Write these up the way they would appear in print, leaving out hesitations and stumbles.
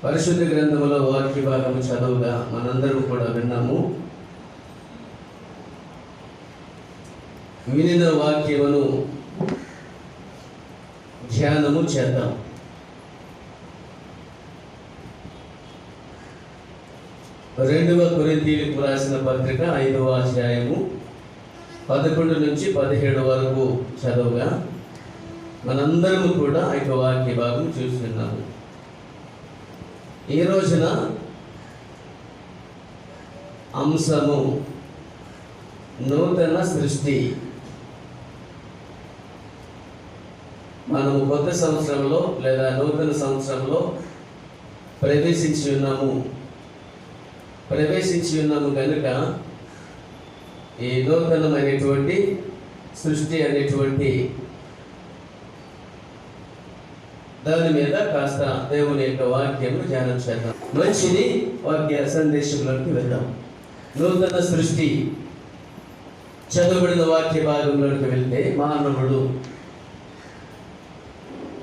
పరిశుద్ధ గ్రంథంలో వాక్య భాగము చదువుగా మనందరూ కూడా విన్నాము. వినిన వాక్యమును ధ్యానము చేద్దాం. రెండవ కొరింథీయులకు రాసిన పత్రిక 5వ అధ్యాయము 11 నుంచి 17 వరకు చదువుగా మనందరము కూడా ఆ వాక్య భాగం చూస్తున్నాము. ఈ రోజున అంశము నూతన సృష్టి. మనము కొత్త సంవత్సరంలో లేదా నూతన సంవత్సరంలో ప్రవేశించి ఉన్నాము కనుక ఈ నూతనమైనటువంటి సృష్టి అనేటువంటి దాని మీద కాస్త దేవుని యొక్క వాక్యము ధ్యానం చేద్దాం. మంచిది, వాక్య సందేశంలోకి వెళ్దాం. నూతన సృష్టి చదవబడిన వాక్య భాగంలోకి వెళ్తే, మానవుడు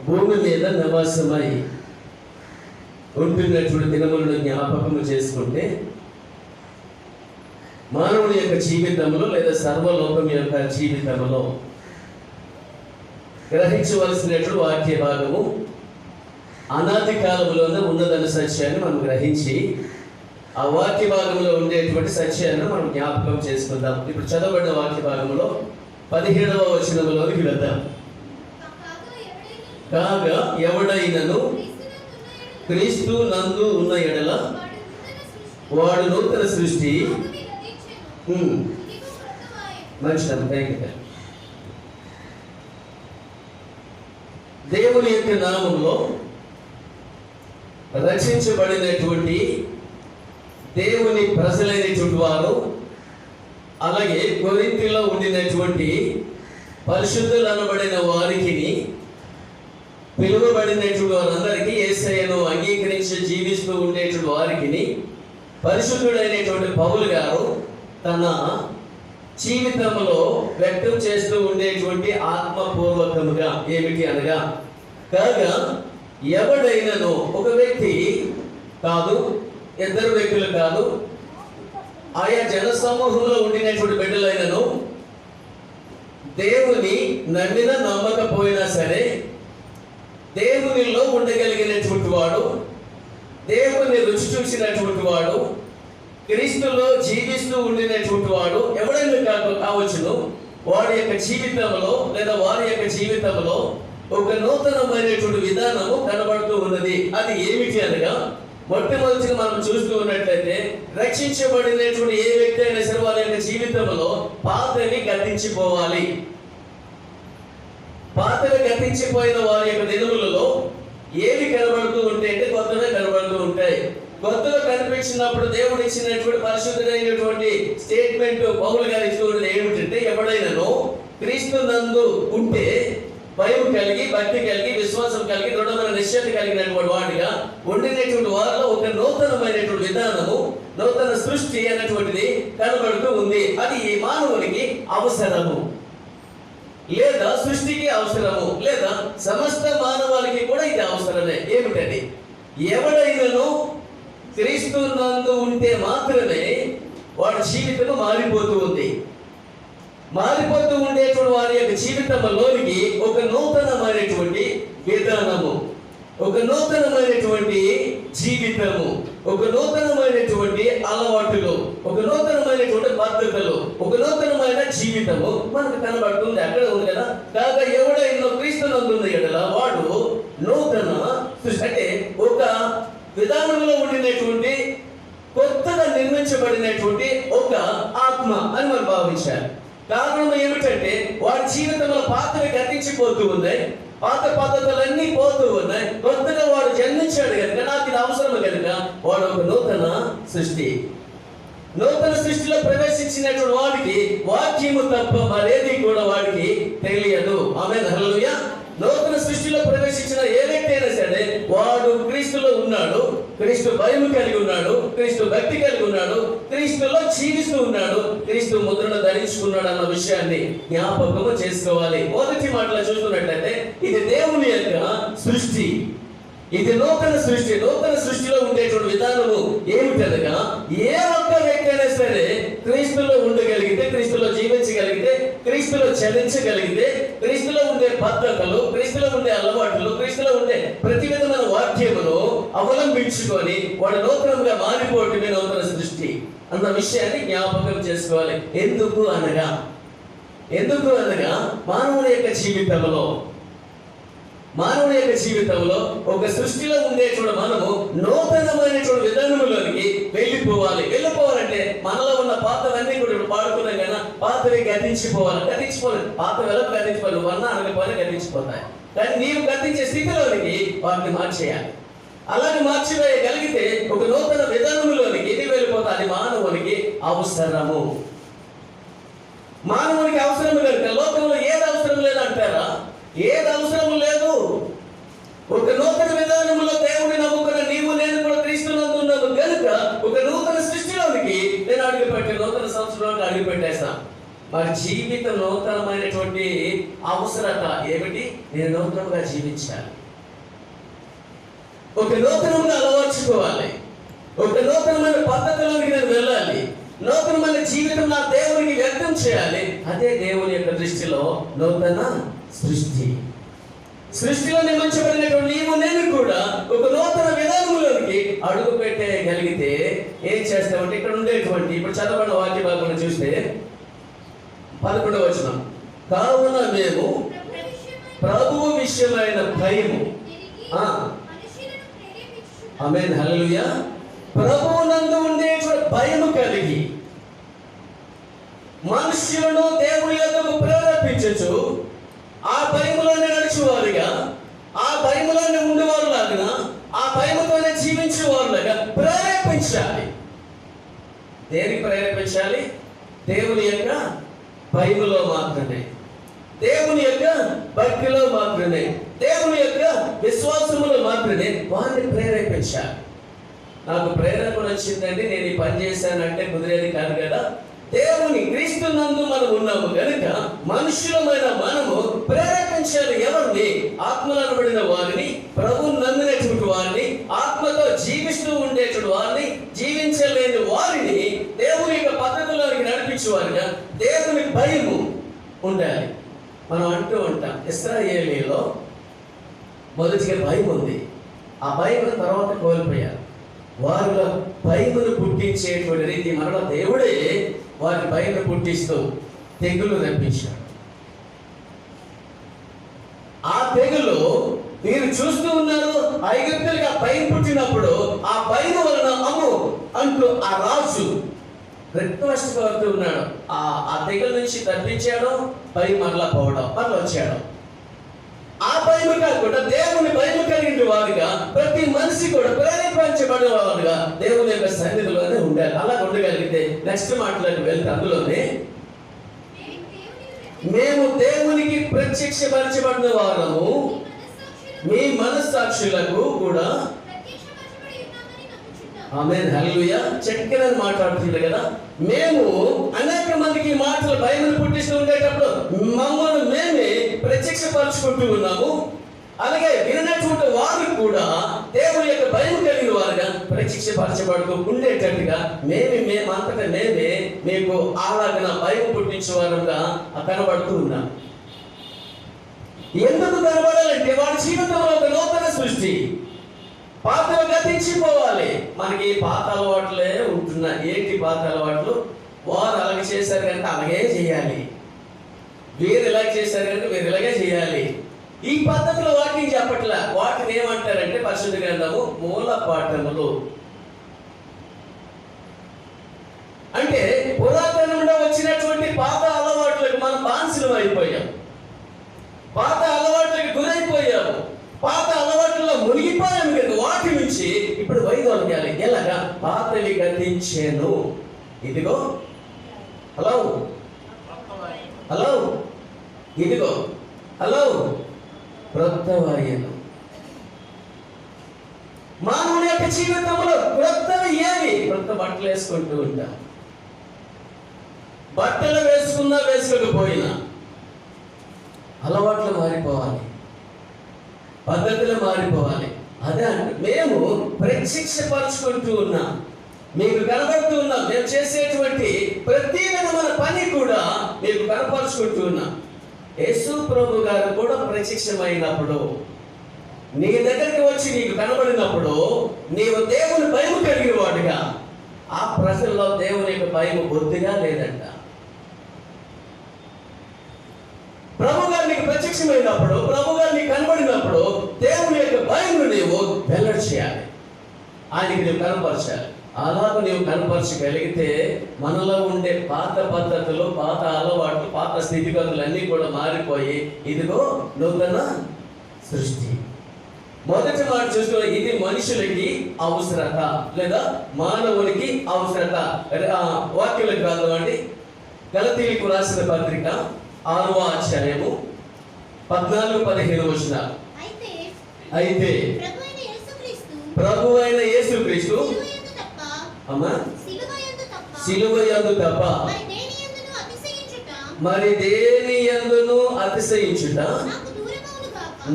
భూమి మీద నివాసమై ఉంటున్నటువంటి దినములను జ్ఞాపకము చేసుకుంటే, మానవుడి యొక్క జీవితంలో లేదా సర్వలోకం యొక్క జీవితంలో గ్రహించవలసినటువంటి వాక్య భాగము అనాది కాలంలోనే ఉన్నదన్న సత్యాన్ని మనం గ్రహించి ఆ వాక్య భాగంలో ఉండేటువంటి సత్యాన్ని మనం జ్ఞాపకం చేసుకుందాం. ఇప్పుడు చదవబడిన వాక్య భాగంలో 17వ వచనంలోకి వెళ్దాం. కాగా ఎవడైనను క్రీస్తు నందు ఉన్న ఎడల వాడు నూతన సృష్టి. మంచిదమ్మా, దేవుని యొక్క నామంలో రచించబడినటువంటి దేవుని ప్రజలైనటువంటి వారు, అలాగే కొరింథీలో ఉండినటువంటి పరిశుద్ధులు అనబడిన వారికి, పిలువబడినటువంటి వారందరికీ, యేసయ్యను అంగీకరించి జీవిస్తూ ఉండేటువంటి వారికి పరిశుద్ధుడైనటువంటి పౌలు గారు తన జీవితంలో వ్యక్తం చేస్తూ ఉండేటువంటి ఆత్మపూర్వకముగా ఏమిటి అనగా, కాగా ఎవడైనను, ఒక వ్యక్తి కాదు, ఇద్దరు వ్యక్తులు కాదు, ఆయా జన సమూహంలో ఉండినటువంటి బిడ్డలైనను దేవుని నమ్మిన నమ్మకపోయినా సరే దేవునిలో ఉండగలిగినటువంటి వాడు, దేవుని రుచి చూసినటువంటి వాడు, క్రీస్తులో జీవిస్తూ ఉండినటువంటి వాడు ఎవడైనా కావచ్చును, వాడి యొక్క జీవితంలో లేదా వారి యొక్క జీవితంలో ఒక నూతనమైనటువంటి విధానము కనబడుతూ ఉన్నది. అది ఏమిటి అనగా, మొట్టమొదటిగా మనం చూస్తూ ఉన్నట్లయితే, రక్షించబడినటువంటి ఏ వ్యక్తి అయినా సరే వారి యొక్క జీవితంలో పాతవి గతించిపోవాలి. పాతవి గతించిపోయిన వారి యొక్క దినములలో ఏవి కనబడుతూ ఉంటాయి అంటే కొత్తగా కనబడుతూ ఉంటాయి. కొత్తగా కనిపించినప్పుడు దేవుడు ఇచ్చినటువంటి పరిశుద్ధమైనటువంటి స్టేట్మెంట్ పౌలు గారు ఇచ్చినటువంటి ఏమిటంటే, ఎవడైనాను క్రీస్తు నందు ఉంటే భయం కలిగి, భక్తి కలిగి, విశ్వాసం కలిగి, దృఢమైన నిశ్చయత కలిగినటువంటి వాడిగా ఉండినటువంటి వారిలో ఒక నూతనమైనటువంటి విధానము, నూతన సృష్టి అనేటువంటిది కనబడుతూ ఉంది. అది ఈ మానవునికి అవసరము, లేదా సృష్టికి అవసరము, లేదా సమస్త మానవాళికి కూడా ఇది అవసరమే. ఏమిటది? ఎవడైనాను క్రీస్తు నందు ఉంటే మాత్రమే వాడి జీవితం మారిపోతూ ఉంది. మారిపోతూ ఉండేటువంటి వారి యొక్క జీవితంలోనికి ఒక నూతనమైనటువంటి విధానము, ఒక నూతనమైనటువంటి జీవితము, ఒక నూతనమైనటువంటి అలవాటులు, ఒక నూతనమైనటువంటి పద్ధతులు, ఒక నూతనమైన జీవితము మనకు కనబడుతుంది. అక్కడ ఉంది కదా, కాగా ఎవడైనా క్రీస్తు నందు ఎడల వాడు నూతన సృష్టి. అంటే ఒక విధానంలో ఉండినటువంటి కొత్తగా నిర్మించబడినటువంటి ఒక ఆత్మ అని మనం భావించాలి. కారణం ఏమిటంటే, వాడి జీవితంలో పాతవి గతించిపోతూ ఉన్నాయి, పాత పద్ధతులన్నీ పోతూ ఉన్నాయి. కొత్తగా వాడు జన్మించాడు కనుక, నాకు ఇది అవసరం కనుక వాడు ఒక నూతన సృష్టి. నూతన సృష్టిలో ప్రవేశించినటువంటి వాడికి వాక్యము తప్ప మరేది కూడా వాడికి తెలియదు. ఆమేన్, హల్లెలూయా. నూతన సృష్టిలో ప్రవేశించిన ఏ వ్యక్తి అయినా సరే వాడు క్రీస్తులో ఉన్నాడు, క్రీస్తు భయం కలిగి ఉన్నాడు, క్రీస్తు భక్తి కలిగి ఉన్నాడు, క్రీస్తులో జీవిస్తూ ఉన్నాడు, క్రీస్తు ముద్రను ధరించుకున్నాడు అన్న విషయాన్ని జ్ఞాపకము చేసుకోవాలి. మొదటి మాటలో చూస్తున్నట్లయితే ఇది దేవుని యొక్క సృష్టి. ఇది నూతన సృష్టి. నూతన సృష్టిలో ఉండేటువంటి విధానము ఏమిటనగా, ఏ ఒక్క వ్యక్తి అయినా సరే క్రీస్తులో ఉండగలిగితే, క్రీస్తులో జీవించగలిగితే, క్రీస్తులో చలించగలిగితే, క్రీస్తులో ఉండే పద్ధతులు, క్రీస్తులో ఉండే అలవాట్లు, క్రీస్తులో ఉండే ప్రతి విధమైన వాక్యమును అవలంబించుకొని వాడు నూతనంగా మారిపోవటమే నూతన సృష్టి అన్న విషయాన్ని జ్ఞాపకం చేసుకోవాలి. ఎందుకు అనగా మానవుని యొక్క జీవితంలో ఒక సృష్టిలో ఉండేటువంటి మనము నూతనమైనటువంటి విధానములోనికి వెళ్ళిపోవాలంటే మనలో ఉన్న పాతవన్నీ కూడా ఇప్పుడు పాడుకున్నాం కదా, పాతవి గతించిపోవాలి. పాతవి ఎలా గతించిపోవాలి? నువ్వన్నా అనకపోయినా గతించిపోతాయి. కానీ నీవు గతించే స్థితిలోనికి వాటిని మార్చేయాలి. అలాగే మార్చివేయగలిగితే ఒక నూతన విధానములోనికి ఇది వెళ్ళిపోతా. అది మానవునికి అవసరము. మానవునికి అవసరం కనుక లోకంలో ఏది అవసరం లేదంటారా? ఏది అవసరం లేదు. ఒక నూతన విధానంలో దేవుడిని నమ్ముకున్న నీవు నేను కూడా క్రీస్తునందు ఉన్నాను కనుక ఒక నూతన సృష్టిలోనికి నేను నూతన సంవత్సరంలోకి అడుగుపెట్టేస్తా. మరి జీవితం నూతనమైనటువంటి అవసరత ఏమిటి? నేను నూతనంగా జీవించాలి, ఒక నూతనంగా అలవర్చుకోవాలి, ఒక నూతనమైన పద్ధతిలోకి నేను వెళ్ళాలి, నూతనమైన జీవితం నా దేవునికి వ్యక్తం చేయాలి. అదే దేవుని యొక్క దృష్టిలో నూతన సృష్టిలో నియమించబడినటువంటి నీవు నేను కూడా ఒక నూతన విధానంలోనికి అడుగు పెట్టగలిగితే ఏం చేస్తామంటే, ఇక్కడ ఉండేటువంటి ఇప్పుడు చదవబడిన వాక్య భాగంలో చూస్తే 11వ వచనం, కావున మేము ప్రభువు విషయమైన భయము, ఆమేన్ హల్లెలూయా, ప్రభువునందు ఉండేటువంటి భయము కలిగి మనుష్యులను దేవుని యొద్దకు ప్రేరేపించచ్చు. ఆ భయములోనే నడిచేవారుగా, ఆ భయములోనే ఉండేవారు లాగా, ఆ భయముతోనే జీవించేవారులాగా ప్రేరేపించాలి. దేనికి ప్రేరేపించాలి? దేవుని యొక్క భయములో మాత్రమే, దేవుని యొక్క భక్తిలో మాత్రమే, దేవుని యొక్క విశ్వాసములో మాత్రమే వారిని ప్రేరేపించాలి. నాకు ప్రేరణ వచ్చిందండి, నేను ఈ పని చేశానంటే కుదిరేది కాదు కదా. దేవుని క్రీస్తునందు మనం ఉన్నాము కనుక మనుషులమైన మనము ప్రేరేపించాలి. ఎవరిని? ఆత్మలో అనబడిన వారిని, ప్రభువు నమ్మినటువంటి వారిని, ఆత్మతో జీవిస్తూ ఉండేటువంటి వారిని, జీవించలేని వారిని దేవుని యొక్క పద్ధతిలోకి నడిపించేవారిగా దేవుని భయము ఉండాలి. మనం అంటూ ఉంటాం, ఇశ్రాయేలీలో మొదటిగా భయం ఉంది, ఆ భయం తర్వాత కోల్పోయారు. వారిలో భయమును పుట్టించేటువంటి రీతి మనలో దేవుడే వారి భయము పుట్టిస్తూ తెగులు రప్పించాడు. ఆ తెగులు మీరు చూస్తూ ఉన్నారు. ఐగుప్తులకు ఆ భయం పుట్టినప్పుడు ఆ భయం వలన అమ్ము అంటూ ఆ రాజు రిక్వెస్ట్ కోరుతూ ఉన్నాడు. ఆ తెగుల నుంచి తప్పించాడు, భయం మరలా పోవడం, మరలా వచ్చాడు. ఆ భయము కాకుండా దేవుని భయము కలిగిన వారుగా ప్రతి మనిషి కూడా ప్రేరేపించబడిన వారుగా దేవుని యొక్క సన్నిధిలోనే ఉండాలి. అలా ఉండగలిగితే నెక్స్ట్ మాటలకు వెళ్తే అందులోనే మేము దేవునికి ప్రత్యక్షపరచబడిన వారము, మీ మనస్సాక్షులకు కూడా, ఆమేన్ హల్లెలూయా, చక్కగా మాట్లాడుతుంది కదా. మేము అనేక మందికి మాటలు భయమును పుట్టిస్తూ ఉండేటప్పుడు మమ్మల్ని మేమే ప్రత్యక్షపరచుకుంటూ ఉన్నాము. అలాగే వినటువంటి వారు కూడా దేవుని యొక్క భయం కలిగిన వారుగా ప్రత్యక్షపరచబడుతూ ఉండేటట్టుగా మేమంతటా మేమే మీకు అలాగన భయం పుట్టించే వారుగా కనబడుతూ ఉన్నాం. ఎందుకు కనబడాలంటే వాడి జీవితంలో ఒక నూతన సృష్టి, పాతలు గతించిపోవాలి. మనకి పాత అలవాట్లే ఉంటున్నాయి. ఏంటి పాత అలవాట్లు? వారు అలాగే చేశారు కనుక అలాగే చేయాలి, వీరు ఇలా చేశారు కనుక వీరు ఇలాగే చేయాలి. ఈ పద్ధతిలో వాక్యం చెప్పట్లా. వాటిని ఏమంటారంటే పరిశుద్ధ గ్రంథము మూల పాఠములు. అంటే పురాతనంలో వచ్చినటువంటి పాత అలవాట్లకు మనం బానిసలం అయిపోయాం, పాత అలవాట్లకు గురైపోయాము, పాత అలవాట్లలో మునిగిపోయాము కనుక వాటి నుంచి ఇప్పుడు వైదొలగాలి. ఎలాగా? పాతవి గతించేను, ఇదిగో హలో హలో ఇదిగో హలో క్రొత్తవాయను. మానవుని యొక్క జీవితంలో క్రొత్తవి ఏవి? క్రొత్త బట్టలు వేసుకుంటూ ఉంటాం. బట్టలు వేసుకున్నా వేసుకోకపోయినా అలవాట్లు మారిపోవాలి, పద్ధతులు మారిపోవాలి, అదే అండి, మేము ప్రత్యక్షపరచుకుంటూ ఉన్నాం, మీకు కనబడుతూ ఉన్నాం. మేము చేసేటువంటి ప్రతి విధమైన పని కూడా మీకు కనపరుచుకుంటూ ఉన్నాం. యేసు ప్రభు గారు కూడా ప్రత్యక్షమైనప్పుడు, నీ దగ్గరికి వచ్చి నీకు కనబడినప్పుడు నీవు దేవుని భయం కలిగిన వాడుగా, ఆ ప్రజల్లో దేవుని యొక్క భయం బొత్తిగా లేదంట. ప్రభు గారు నీకు ప్రత్యక్షమైనప్పుడు, ప్రభు గారు నీకు కనబడినప్పుడు దేవుని యొక్క భయం నీవు వెల్లడి చేయాలి, ఆయనకి నువ్వు కనపరచాలి. అలాగ నీవు కనపరచగలిగితే మనలో ఉండే పాత పద్ధతులు, పాత అలవాట్లు, పాత స్థితిగతులు అన్నీ కూడా మారిపోయి ఇదిగో నూతన సృష్టి. మొదటి మాట చూసుకుని, ఇది మనుషులకి అవసరత లేదా మానవునికి అవసరత. వాక్యులకు కాదు అండి, గలతీయులకు రాసిన పత్రిక 6వ అధ్యాయము 14-15 వచనాలు. అయితే ప్రభువైన యేసుక్రీస్తు సిలువయందు తప్ప మరి దేని యందును అతిశయించుట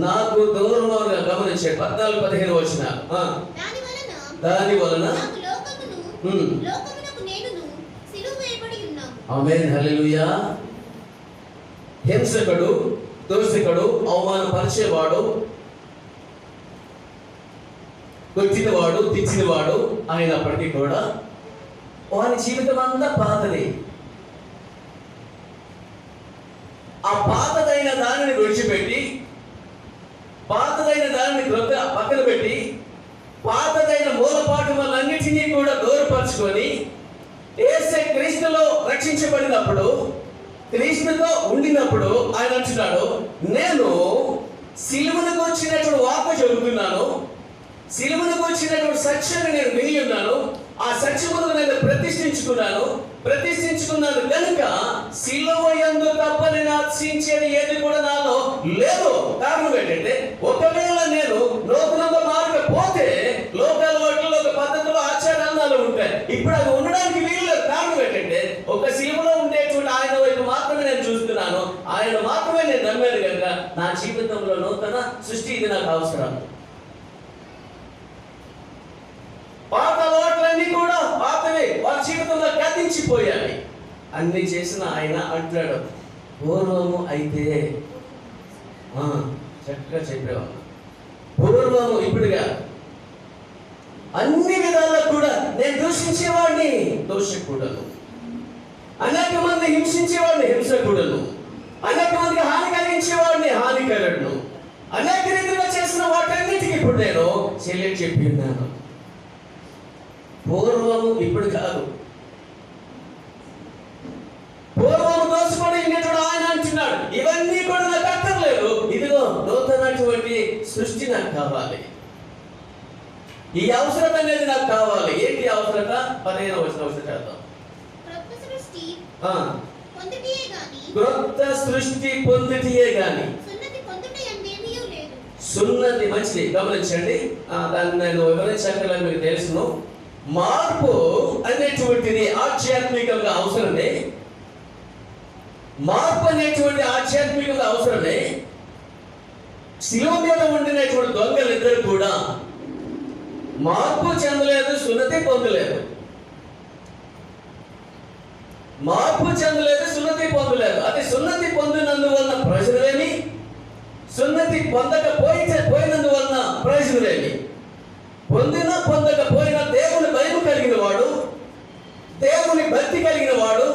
నాకు దూరమవుగా. గమనించండి 14-15 వచనాలు. దాని వలన ఆమేన్, హల్లెలూయా. హింసకుడు, దోషకుడు, అవమానపరిచేవాడు, కొట్టినవాడు, తెచ్చినవాడు అయినప్పటికీ కూడా వారి జీవితం అంతా పాతది. ఆ పాతదైన దానిని విడిచిపెట్టి, పాతదైన దానిని పక్కన పెట్టి, పాతదైన మూలపాఠములన్నిటినీ కూడా దూరపరుచుకొని యేసు క్రీస్తులో రక్షించబడినప్పుడు, క్రీస్తుతో ఉండినప్పుడు ఆయన అంటున్నాడు, నేను సిలువకు వచ్చినటువంటి వార్త చెబుతున్నాను, సిలువకు వచ్చినటువంటి సత్యాన్ని నేను విని ఉన్నాను, ఆ సత్యమును నేను ప్రతిష్ఠించుకున్నాను కనుక సిలువ యందు తప్ప నేను ఆశించేది ఏది కూడా నాలో లేదు. కారణం ఏంటంటే, ఒకవేళ నేను నూతనంగా మారకపోతే లోకాల వాటిలో ఒక పద్ధతులు, ఆచారాలు నాలో ఉంటాయి. ఇప్పుడు అది ఉండడానికి వీలు లేదు. కారణం ఏంటంటే, ఒక సిలువలో ఉండేటువంటి ఆయన వైపు మాత్రమే నేను చూస్తున్నాను, ఆయన మాత్రమే నేను నమ్మాను కనుక నా జీవితంలో నూతన సృష్టి ఇది నాకు అవసరం. పాత అలవాట్లన్నీ కూడా పాతవే, వారి జీవితంలో గతించిపోయాయి. అన్ని చేసిన ఆయన అంటున్నాడు, పూర్వము అయితే చక్కగా చెప్పేవాడు, పూర్వము ఇప్పుడుగా అన్ని విధాలా కూడా నేను దూషించేవాడిని, దోషకుడను, అనేక మంది హింసించేవాడిని, హింసకుడను, అనేక మందికి హాని కలిగించేవాడిని, హానికరుడును, అనేక రీతిలో చేసిన వాటన్నిటికీ ఇప్పుడు నేను చెప్పి ఉన్నాను. పూర్వము ఇప్పుడు కాదు, పూర్వము దోషకుడు ఇన్నటువంటి ఆయన అంటున్నాడు, ఇవన్నీ కూడా నాకు అక్కర్లేదు, ఇదిగో నూతనటువంటి సృష్టి నాకు కావాలి, ఈ అవసరత అనేది నాకు కావాలి. ఏంటి అవసరత? 15వ వచనం చేద్దాం. క్రొత్త సృష్టి పొందుటియే గాని సున్నతి. మంచిది, గమనించండి. దాన్ని నేను వివరించక్కర్లేదు, మీకు తెలుసును. మార్పు అనేటువంటిది ఆధ్యాత్మికంగా అవసరమే, మార్పు అనేటువంటి ఆధ్యాత్మికంగా అవసరమే. శిలువ మీద ఉండినటువంటి దొంగలు ఇద్దరు కూడా మార్పు చెందలేదు, సున్నతి పొందలేదు. మార్పు చెందలేదు, సున్నతి పొందలేదు. అది సున్నతి పొందినందువలన ప్రయోజనమేమి, సున్నతి పొందకపోయినందువలన ప్రయోజనమేమి? పొందకపోయినా దేవుని భయం కలిగిన వాడు, దేవుని భక్తి కలిగిన వాడు,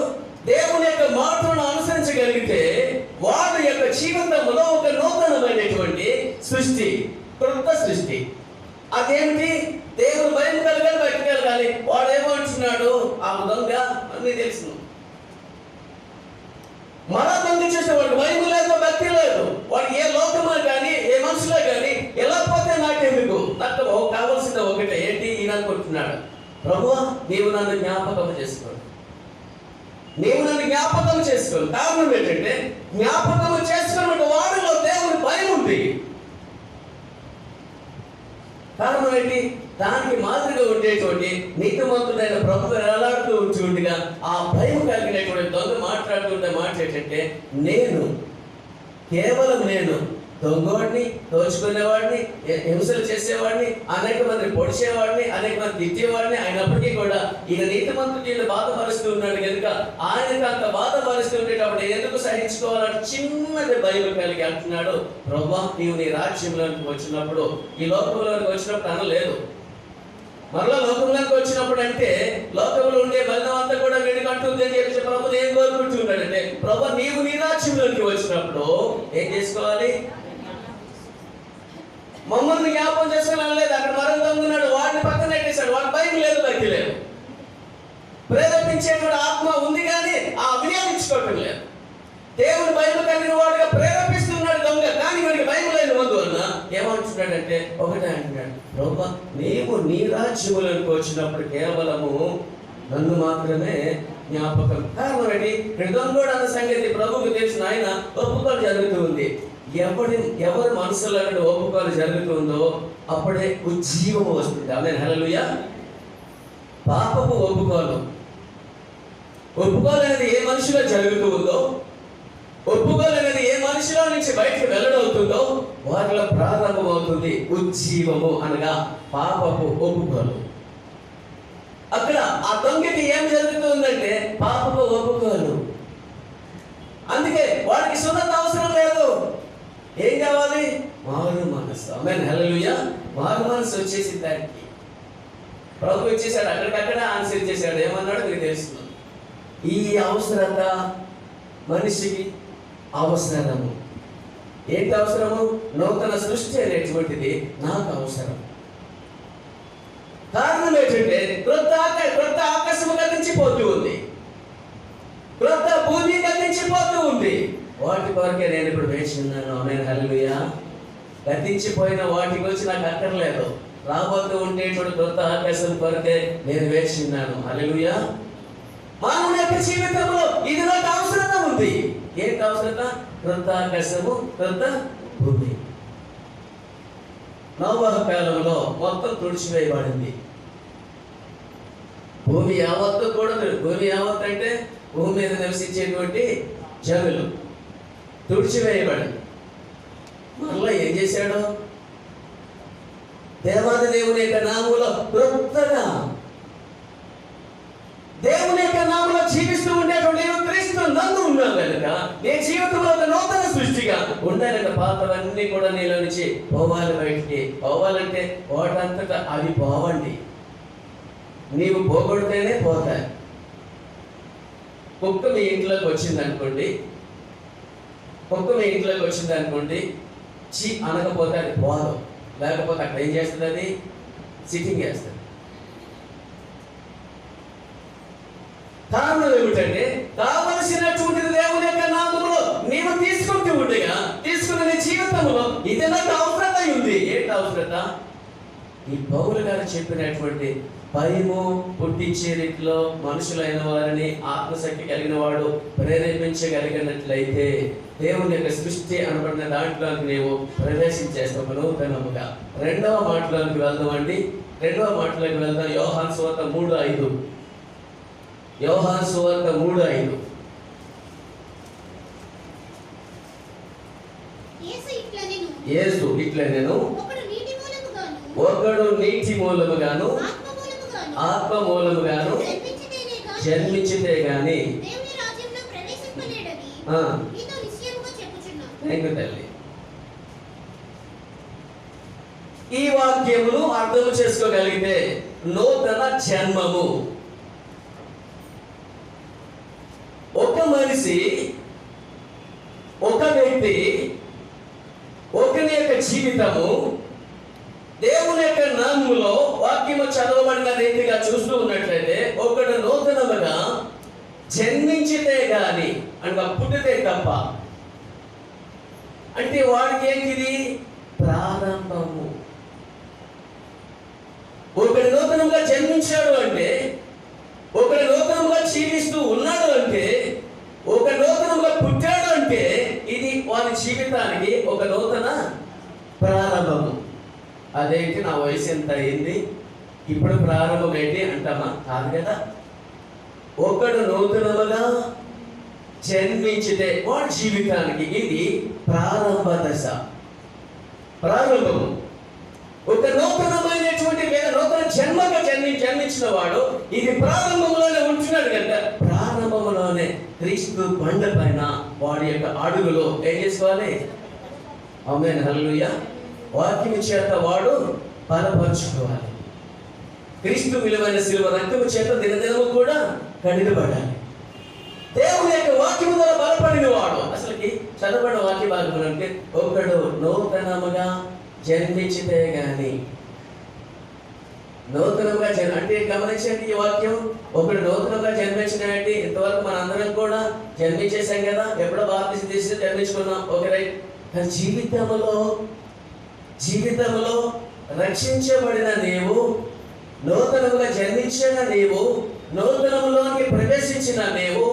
దేవుని యొక్క మాటలను అనుసరించగలిగితే వాడి యొక్క జీవితంలో ఒక నూతనమైనటువంటి సృష్టి, క్రొత్త సృష్టి. అదేమిటి? దేవుని భయం కలగాలి, భక్తి కలగాలి. వాడు ఏమంటున్నాడు? ఆ దొంగ అన్నీ తెలుసు. మన దొంగ చేసేవాడు భయం లేదు, భక్తి లేదు. వాడు ఏ లోకమా కానీ, ఏ మనుషులే కానీ ఎలా పోతే నాకెందుకు, నాకు కావాల్సింది ఒకటే. ఏంటి? ఈయన అనుకుంటున్నాడు, ప్రభువా నీవు నన్ను జ్ఞాపకం చేసుకో, నీవు నన్ను జ్ఞాపకం చేసుకో. కారణం ఏంటంటే, జ్ఞాపకం చేసుకున్న వాడిలో దేవుని భయం ఉంది. కారణం ఏంటి? దానికి మాదిరిగా ఉండేటువంటి నీతిమంతుడైన ప్రభు ఎలాడుతూ ఉంటుండగా ఆ భయం కలిగినటువంటి దొంగ మాట్లాడుతుంటే మాట ఏంటంటే, నేను కేవలం నేను దొంగవాడిని, దోచుకునేవాడిని, హింసలు చేసేవాడిని, అనేక మంది పొడిచేవాడిని, అనేక మంది తిట్టేవాడిని. అయినప్పటికీ కూడా ఈయన నీతిమంతుడు బాధపరుస్తూ ఉన్నాడు కనుక ఆయనకు అంత బాధపరుస్తూ ఉండేటప్పుడు ఎందుకు సహించుకోవాలని చిన్నది భయం కలిగి అంటున్నాడు, ప్రభువా నీవు నీ రాజ్యంలోనికి వచ్చినప్పుడు, ఈ లోకంలోనికి వచ్చినప్పుడు అనలేదు, మరలా లోకంలోకి వచ్చినప్పుడు అంటే లోకంలో ఉండే బలం అంతా కూడా వీడికి అంటుంది అని చెప్పి ప్రభు ఏం కోరుకుంటున్నాడంటే, ప్రభు నీవు నీ రాజ్యంలోకి వచ్చినప్పుడు ఏం చేసుకోవాలి? మమ్మల్ని జ్ఞాపకం చేసుకుని అనలేదు. అక్కడ మరొక దొంగన్నాడు, వాడిని పక్కన పెట్టేశాడు. వాడి భయం లేదు, భక్తి లేదు. ప్రేరేపించేటువంటి ఆత్మ ఉంది కానీ ఆ వినియోగించుకోవటం లేదు. దేవుని భయం కలిగిన వాడుగా ప్రేరేపిస్తున్నాడు దొంగ, కానీ వాడికి భయం లేని అందువలన ఏమంటున్నాడంటే ఒకటే అంటున్నాడు, ప్రభువా నీవు నీ రాజ్యములకు వచ్చినప్పుడు కేవలము నన్ను మాత్రమే జ్ఞాపకం. కారణం ఏంటి? దొంగోడు అన్న సంగతి ప్రభువుకు తెలిసిన ఆయన ఒప్పుకోలు జరుగుతూ ఉంది. ఎవరి మనసులో ఒప్పుకోలు జరుగుతుందో అప్పుడే ఉజ్జీవము వస్తుంది. ఆమేన్, హల్లెలూయా. పాపపు ఒప్పుకోలు అనేది ఏ మనిషిలో జరుగుతూ ఉందో, ఒప్పుకోలు అనేది ఏ మనిషిలో నుంచి బయటకు వెల్లడవుతుందో వారిలో ప్రారంభమవుతుంది ఉజ్జీవము, అనగా పాపపు ఒప్పుకోలు. అక్కడ ఆ దొంగకి ఏం జరుగుతుందంటే పాపపు ఒప్పుకోలు. అందుకే వాడికి సున్నత అవసరం లేదు. ఏం కావాలి? మారు మనసు. ఆమేన్, హల్లెలూయా. మారు మనసు వచ్చేసి దానికి ప్రభు ఇచ్చేసాడు. అక్కడికక్కడ ఆన్సర్ ఇచ్చేసాడు. ఏమన్నాడు మీకు తెలుస్తుంది. ఈ అవసరత మనిషికి అవసరము. ఏంటి అవసరము? నూతన సృష్టి అనేటువంటిది నాకు అవసరం. కారణం ఏంటంటే క్రొత్త ఆకాశము గతించిపోతూ ఉంది, క్రొత్త భూమి గతించిపోతూ ఉంది. వాటి కొరకే నేను ఇప్పుడు వేచి ఉన్నాను. ఆమేన్, హల్లెలూయా. గతించిపోయిన వాటి గురించి నాకు అక్కర్లేదు. రాబోతూ ఉండేటువంటి క్రొత్త ఆకాశం కొరకే నేను వేచి ఉన్నాను. హల్లెలూయా. మానవుని యొక్క జీవితంలో ఇది నాకు అవసరత ఉంది. ఏంటి అవసరత? క్రొత్త ఆకాశము, క్రొత్త భూమి. నోవహు కాలంలో మొత్తం తుడిచివేయబడింది. భూమి యావత్తు కూడా, భూమి యావత్తు అంటే భూమి మీద నివసించేటువంటి జనులు తుడిచివేయబడింది. మళ్ళీ ఏం చేశాడు? దేవాది దేవుని యొక్క నామంలో క్రొత్తగా దేవుని యొక్క నామంలో జీవిస్తూ ఉండేటువంటి క్రీస్తు నందు ఉన్నాను కనుక నీ జీవితంలో ఒక నూతన సృష్టిగా ఉండాలంటే పాత్రలన్నీ కూడా నీలో నుంచి పోవాలి. బయటికి పోవాలంటే వాటంతటా అవి పోవండి, నీవు పోగొడితేనే పోతాయి. కుక్క మీ ఇంట్లోకి వచ్చింది అనుకోండి, చీ అనకపోతే అది పోదు. లేకపోతే అక్కడ ఏం చేస్తుంది? అది సిట్టింగ్ చేస్తుంది. కారణం ఏమిటంటే కావలసినటువంటిది దేవుని యొక్క నామములో నీవు తీసుకుంటూ ఉండగా తీసుకున్న నీ జీవితంలో ఇది నాకు అవసరత ఉంది. ఏంటి అవసరత? ఈ పౌలు గారు చెప్పినటువంటి భయము పుట్టించే రీతిలో మనుషులైన వారిని ఆత్మశక్తి కలిగిన వాడు ప్రేరేపించగలిగినట్లయితే దేవుని యొక్క సృష్టి అనబడిన దాంట్లోకి నీవు ప్రవేశించేస్తావు నూతనముగా. రెండవ మాటలోకి వెళ్దామండి. యోహాను సువార్త 3:5. యోహాను సువార్త 3:5. యేసు ఇట్లా నేను ఒకడు నీటి మూలముగాను ఆత్మ మూలముగాను జన్మించితే గాని తల్లి. ఈ వాక్యమును అర్థం చేసుకోగలిగితే నూతన జన్మము, ఒక మనిషి, ఒక వ్యక్తి, ఒకరి యొక్క జీవితము దేవుని యొక్క నామములో వాక్యము చదవబడిన రీతిగా చూస్తూ ఉన్నట్లయితే ఒకడు నూతనముగా జన్మించితే గాని అంటే పుట్టితే తప్ప, అంటే వాడికి ఏంటిది? ప్రారంభము. ఒకడు నూతనంగా జన్మించాడు అంటే, ఒకడు నూతనంగా జీవిస్తూ ఉన్నాడు అంటే, ఒక నూతనంగా పుట్టాడు అంటే ఇది వారి జీవితానికి ఒక నూతన ప్రారంభము. అదేంటి నా వయసు ఎంత అయింది ఇప్పుడు ప్రారంభం ఏంటి అంటామా? కాదు కదా. ఒకడు నూతనముగా జన్మించితే వాడి జీవితానికి ఇది ప్రారంభ దశ. ప్రారంభము. ఒక నూతనమైనటువంటి నూతన జన్మగా జన్మించిన వాడు ఇది ప్రారంభంలోనే ఉంటున్నాడు కనుక ప్రారంభంలోనే క్రీస్తు బండ పైన వాడి యొక్క అడుగులో ఏం చేసుకోవాలి? ఆమేన్, హల్లెలూయా. వాక్యము చేత వాడు బలపరుచుకోవాలి. క్రీస్తు విలువైన శిలువ రక్తము చేత దినదినము కూడా కడిగబడాలి. దేవుని యొక్క వాక్యము ద్వారా బలపడిన వాడు అసలుకి చదవబడిన వాక్య భాగం అంటే ఒకడు నూతనముగా జన్మించితే గాని నూతనంగా అంటే గమనించండి ఈ వాక్యం. ఒకడు నూతనంగా జన్మించినట్టు ఇంతవరకు మన అందరం కూడా జన్మించేసాం కదా, ఎప్పుడో బాప్తిసం తీసి జన్మించుకున్నాం. Okay, right. కానీ జీవితంలో రక్షించబడిన నీవు, నూతనముగా జన్మించిన నీవు, నూతనములోకి ప్రవేశించిన నీవు,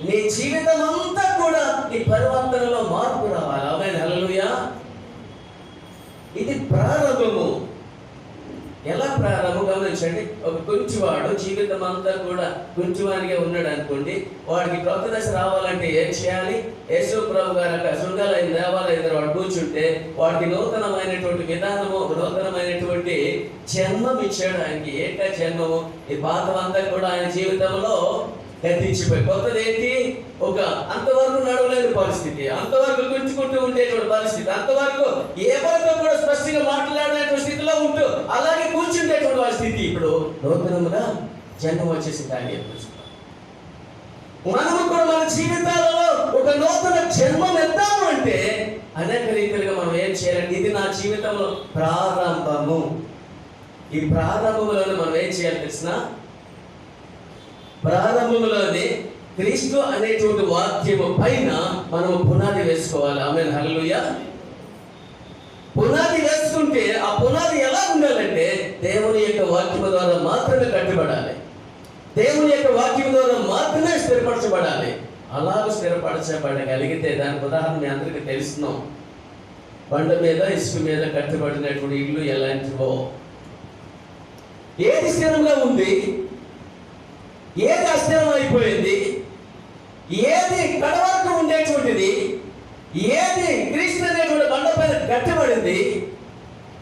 నీ జీవితం అంతా కూడా నీ పరివర్తనలో మార్పు రావాలి. ఆమేన్, హల్లెలూయా. ఇది ప్రారంభము. ఎలా ప్రారంభం గమనించండి. ఒక కుంటివాడు జీవితం అంతా కూడా కుంటివానిగా ఉన్నాడు అనుకోండి, వాడికి కొత్త దశ రావాలంటే ఏం చేయాలి? యేసు ప్రభు గారు అక్కడ శృంగాలైన దేవాలయం వాడు కూర్చుంటే వాడికి నూతనమైనటువంటి విధానము, నూతనమైనటువంటి జన్మం ఇచ్చాడు. ఆయనకి ఏక జన్మము. ఈ పాతమంతా కూడా ఆయన జీవితంలో గతించిపోయి కొత్తది ఏంటి? ఒక అంతవరకు నడవలేని పరిస్థితి, అంతవరకు గుంజుకుంటూ ఉండేటువంటి పరిస్థితి, అంతవరకు ఎవరితో కూడా స్పష్టంగా మాట్లాడేటువంటి స్థితిలో ఉంటూ అలాగే కూర్చుండేటువంటి వారి స్థితి ఇప్పుడు నూతనముగా జన్మం వచ్చేసింది. ఆయన మనము కూడా మన జీవితాలలో ఒక నూతన జన్మం ఎత్తాము అంటే అనేక రీతిలుగా మనం ఏం చేయాలంటే ఇది నా జీవితంలో ప్రారంభము. ఈ ప్రారంభంలోనే మనం ఏం చేయాలి తెలిసిన? ప్రారంభంలోనే క్రీస్తు అనేటువంటి వాక్యము పైన మనము పునాది వేసుకోవాలి. ఆమేన్, హల్లెలూయా. పునాది వేసుకుంటే ఆ పునాది ఎలా ఉండాలంటే దేవుని యొక్క వాక్యము ద్వారా మాత్రమే కట్టబడాలి. దేవుని యొక్క వాక్యం ద్వారా మాత్రమే స్థిరపరచబడాలి. అలాగ స్థిరపరచబడగలిగితే దానికి ఉదాహరణ మీ అందరికీ తెలుస్తున్నాం. బండ మీద ఇసుక మీద కట్టబడినటువంటి ఇల్లు ఎలాంటివో, ఏది స్థిరంగా ఉంది, ఏది అస్థిరం అయిపోయింది, ఏది కడవరకు ఉండేటువంటిది, ఏది క్రీస్తు అనేటువంటి బండ పైన కట్టబడింది,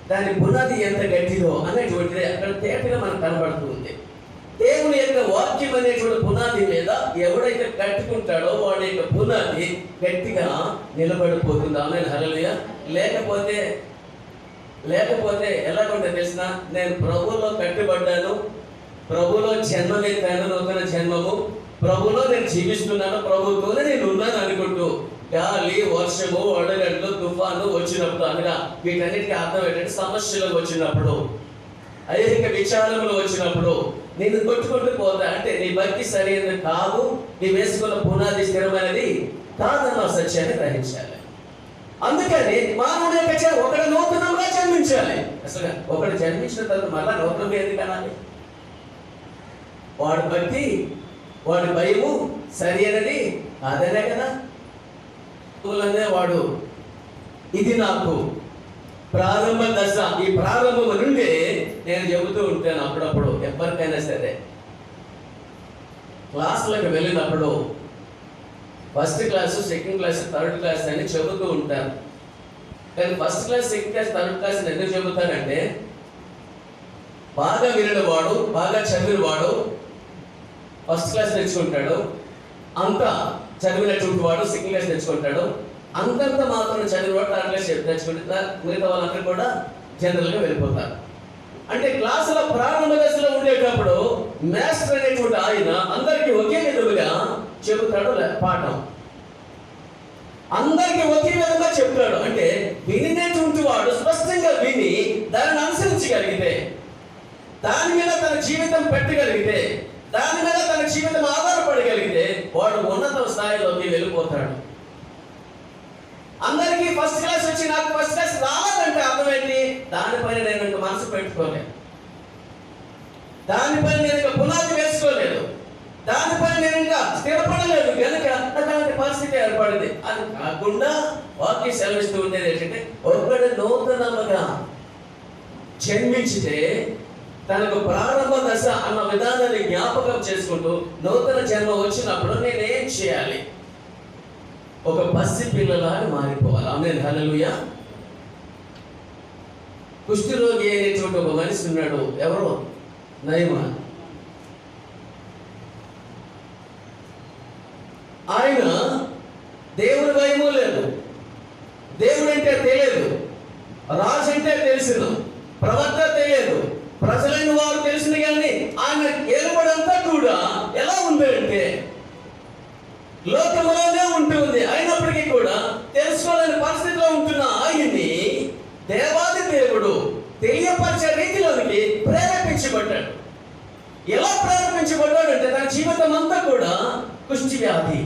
దాని పునాది ఎంత గట్టిదో అనేటువంటిది అక్కడ తేటగా మనకు కనబడుతుంది. దేవుని యొక్క వాక్యం అనేటువంటి పునాది మీద ఎవడైతే కట్టుకుంటాడో వాడి యొక్క పునాది గట్టిగా నిలబడిపోతుంది. ఆమేన్, హల్లెలూయా. లేకపోతే ఎలాగుంటే తెలిసిన? నేను ప్రభువులో కట్టుబడ్డాను, ప్రభువులో జన్మమెత్తాను, నూతన జన్మము, ప్రభువులో నేను జీవిస్తున్నాను, ప్రభుత్వంలో నేను ఉన్నాను అనుకుంటూ గాలి, వర్షము, వడగడ్లు, తుఫాను వచ్చినప్పుడు అనగా వీటన్నిటికీ అర్థం ఏంటంటే సమస్యలు వచ్చినప్పుడు, ఐహిక విచారములు వచ్చినప్పుడు నేను కొట్టుకుంటూ పోతా అంటే నీ భక్తి సరైనది కాదు, నీ వేసుకున్న పునాది స్థిరమైనది కాదన్న సత్యాన్ని గ్రహించాలి. అందుకని మానవుడు యొక్క ఒకడు నూతనంగా జన్మించాలి. అసలు ఒకడు జన్మించిన తర్వాత మళ్ళా నూతనంగా ఎందుకు అనాలి? వాడి భక్తి, వాడి భయము సరి అయినది అదనే కదా. వాడు ఇది నాకు ప్రారంభ దశ. ఈ ప్రారంభం నుండి నేను చెబుతూ ఉంటాను అప్పుడప్పుడు ఎవరికైనా సరే క్లాసులకు వెళ్ళినప్పుడు first class, second class, third class అని చెబుతూ ఉంటాను. కానీ first class, second class, third class ఎందుకు చెబుతానంటే బాగా వినని వాడు, బాగా చదివిన వాడు ఫస్ట్ క్లాస్ తెచ్చుకుంటాడు, అంతా చదివినటువంటి వాడు సెకండ్ క్లాస్ తెచ్చుకుంటాడు, అంతంత మాత్రం చదివిన వాడు థర్డ్ క్లాస్ తెచ్చుకుంటే మిగతా వాళ్ళందరూ కూడా జనరల్గా వెళ్ళిపోతారు. అంటే క్లాసుల ప్రారంభ దశలో ఉండేటప్పుడు మాస్టర్ అనేటువంటి ఆయన అందరికీ ఒకే విధముగా చెబుతాడు పాఠం, అందరికీ ఒకే విధంగా చెప్తాడు. అంటే వినేటువంటి వాడు స్పష్టంగా విని దానిని అనుసరించగలిగితే, దాని మీద తన జీవితం పెట్టగలిగితే, దాని మీద తన జీవితం ఆధారపడగలిగితే వాడు ఉన్నత స్థాయిలోకి వెళ్ళిపోతాడు. అందరికీ ఫస్ట్ క్లాస్ వచ్చి నాకు ఫస్ట్ క్లాస్ రాలేదంటే అర్థం ఏంటి? దానిపైన నేను ఇంకా మనసు పెట్టుకోలేదు, దానిపైన నేను ఇంకా పునాది వేసుకోలేదు, దానిపైన నేను ఇంకా స్థిరపడలేదు కనుక అలాంటి పరిస్థితి ఏర్పడింది. అది కాకుండా వాక్యం సెలవిస్తూ ఉండేది ఏంటంటే ఒకడు నూతనముగా జన్మించితే తనకు ప్రారంభ దశ అన్న విధానాన్ని జ్ఞాపకం చేసుకుంటూ నూతన జన్మ వచ్చినప్పుడు నేనేం చేయాలి? ఒక పసి పిల్లలాగా మారిపోవాలి. ఆమేన్, హల్లెలూయా. కుష్ఠరోగి అనేటువంటి ఒక మనిషి ఉన్నాడు. ఎవరు? నయమాన్. ఆయన దేవుని భయము లేదు, దేవుడు అంటే తెలియదు, రాజు అంటే తెలిసిన, ప్రవక్త తెలియదు, ప్రజలైన వారు తెలిసిన, కానీ ఆయన ఏలుబడంతా కూడా ఎలా ఉంది అంటే లోకములోనే ఉంటుంది. అయినప్పటికీ కూడా తెలుసుకోలేని పరిస్థితిలో ఉంటున్న ఆయన్ని దేవాది దేవుడు తెలియపరిచే రీతిలోనికి ప్రేరేపించబడ్డాడు. ఎలా ప్రేరేపించబడ్డాడు అంటే తన జీవితం అంతా కూడా కుష్టి వ్యాధి,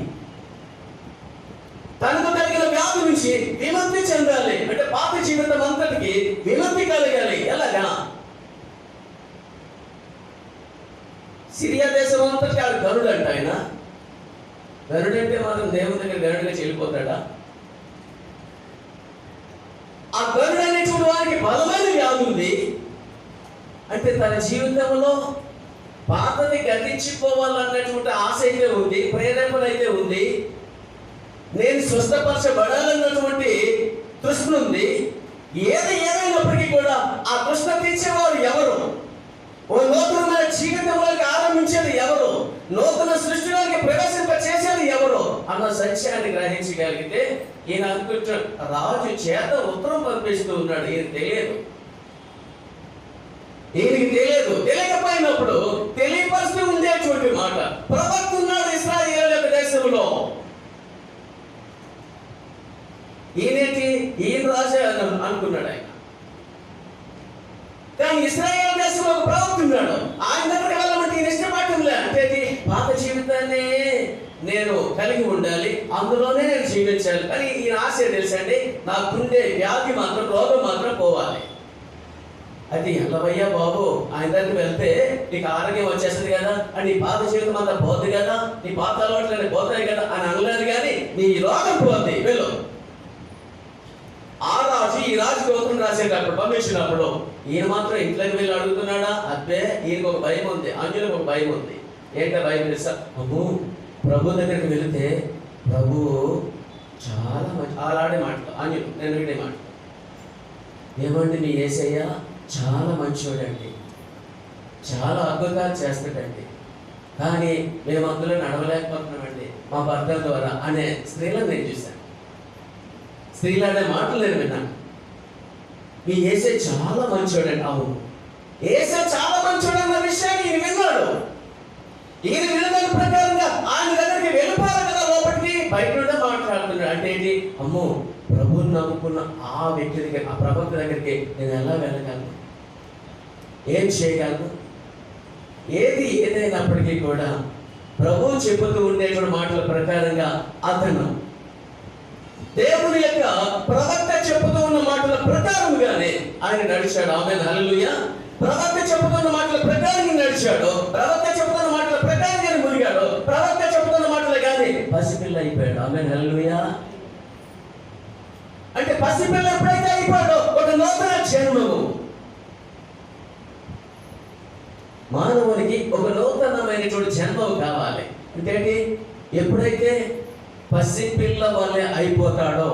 తనకు కలిగిన వ్యాధి నుంచి విముక్తి చెందాలి అంటే పాత జీవితం అంతటికి విముక్తి కలగాలి. ఎలాగా? సిరియా దేశం అంతటికి ఆడు గరుడు అంట. ఆయన గరుడు అంటే మాత్రం దేవుని దగ్గర గరుడుగా చెల్లిపోతాడా? ఆ గరుడు అనేటువంటి వారికి బలమైన వ్యాధి ఉంది. అంటే తన జీవితంలో పాతది గతించిపోవాలన్నటువంటి ఆశ అయితే ఉంది, ప్రేరేపణ అయితే ఉంది, నేను స్వస్థపరచబడాలన్నటువంటి తృష్ణ ఉంది. ఏమైనప్పటికీ కూడా ఆ తృష్ణ తీర్చేవారు ఎవరు? ఓ నూతనమైన జీవితంలోకి ఆరంభించేది ఎవరు? నూతన సృష్టిలోకి ప్రవేశింప చేసేది ఎవరు అన్న సత్యాన్ని గ్రహించగలిగితే ఈయన అనుకుంటున్న రాజు చేత ఉత్తరం పంపిస్తూ ఉన్నాడు. ఈయన తెలియదు, ఈయనకి తెలియదు. తెలియకపోయినప్పుడు తెలియపరుస్తూ ఉండేటువంటి మాట ప్రవక్త ఉన్నాడు ఇశ్రాయేలు యొక్క దేశంలో. ఈయన రాజే అనుకున్నాడు ఆయన. కానీ ఇశ్రాయేలు దేశంలో ఒక ప్రవక్త ఉన్నాడు. ఆయన దగ్గరికి వెళ్ళమంటే ఈయన ఇష్టపడటంలే. అంటే పాత జీవితాన్ని నేను కలిగి ఉండాలి, అందులోనే నేను జీవించాలి. కానీ ఈయన ఆశ తెలుసండి, నాకుండే వ్యాధి మాత్రం, రోగం మాత్రం పోవాలి. అది ఎల్లవయ్యా బాబు, ఆయన దగ్గరికి వెళ్తే నీకు ఆరోగ్యం వచ్చేస్తుంది కదా, అని నీ పాత జీవితం అంతా పోద్ది కదా, నీ పాత అలవాట్లన్నీ పోతాయి కదా అని అనలేదు. కానీ నీ రోగం పోద్ది, వెళ్ళు. ఆ రాజు ఈ రాజుకి ఉత్తరం రాసేటప్పుడు పంపించినప్పుడు ఈయన మాత్రం ఇంట్లోకి వెళ్ళి అడుగుతున్నాడా? అబ్బే, ఈయనకు ఒక భయం ఉంది, అంజులకు ఒక భయం ఉంది. ఏంటో భయం తెలుసా? అమ్మో, ప్రభు దగ్గరికి వెళితే ప్రభు చాలా మంచి అలాడే మాటలు. అంజులు నేను వినే మాట ఏమంటే మీ యేసయ్య చాలా మంచివాడండి, చాలా అద్భుతాలు చేస్తాడండి, కానీ మేము అందులో నడవలేకపోతున్నామండి మా భర్త ద్వారా అనే స్త్రీలను నేను చూశాను. స్త్రీలు అనే మాటలు నేను విన్నాను. మీ యేసే చాలా మంచివాడండి. అవును, యేసే చాలా మంచివాడు అన్న విషయాన్ని ఈయన విన్నాడు. ఈయన వినదాని ప్రకారంగా ఆయన దగ్గరికి వెళ్ళిపోవాలి కదా, లోపలికి బయట నుండే మాట్లాడుతున్నాడు. అంటే ఏంటి? అమ్మో, ప్రభువుని నమ్ముకున్న ఆ వ్యక్తి దగ్గర, ఆ ప్రవక్త దగ్గరికి నేను ఎలా వెళ్ళగలను, ఏం చేయగలను? ఏదైనప్పటికీ కూడా ప్రభువు చెబుతూ ఉండేటువంటి మాటల ప్రకారంగా అతను దేవుని యొక్క ప్రవక్త చెబుతూ ఉన్న మాటల ప్రకారంగానే ఆయన నడిచాడు. ఆమేన్, హల్లెలూయా. ప్రవక్త చెబుతున్న మాటల ప్రకారంగా నడిచాడు, ప్రవక్త చెబుతున్న మాటల ప్రకారంగా మురిగాడు, ప్రవక్త చెబుతున్న మాటలు కానీ పసిపిల్ల అయిపోయాడు. ఆమేన్, హల్లెలూయా. అంటే పసిపిల్ల ఎప్పుడైతే అయిపోయాడో ఒక నూతన జన్మము, మానవునికి ఒక నూతనమైనటువంటి జన్మం కావాలి. అంటే ఎప్పుడైతే పసిపిల్ల వాళ్ళే అయిపోతాడో,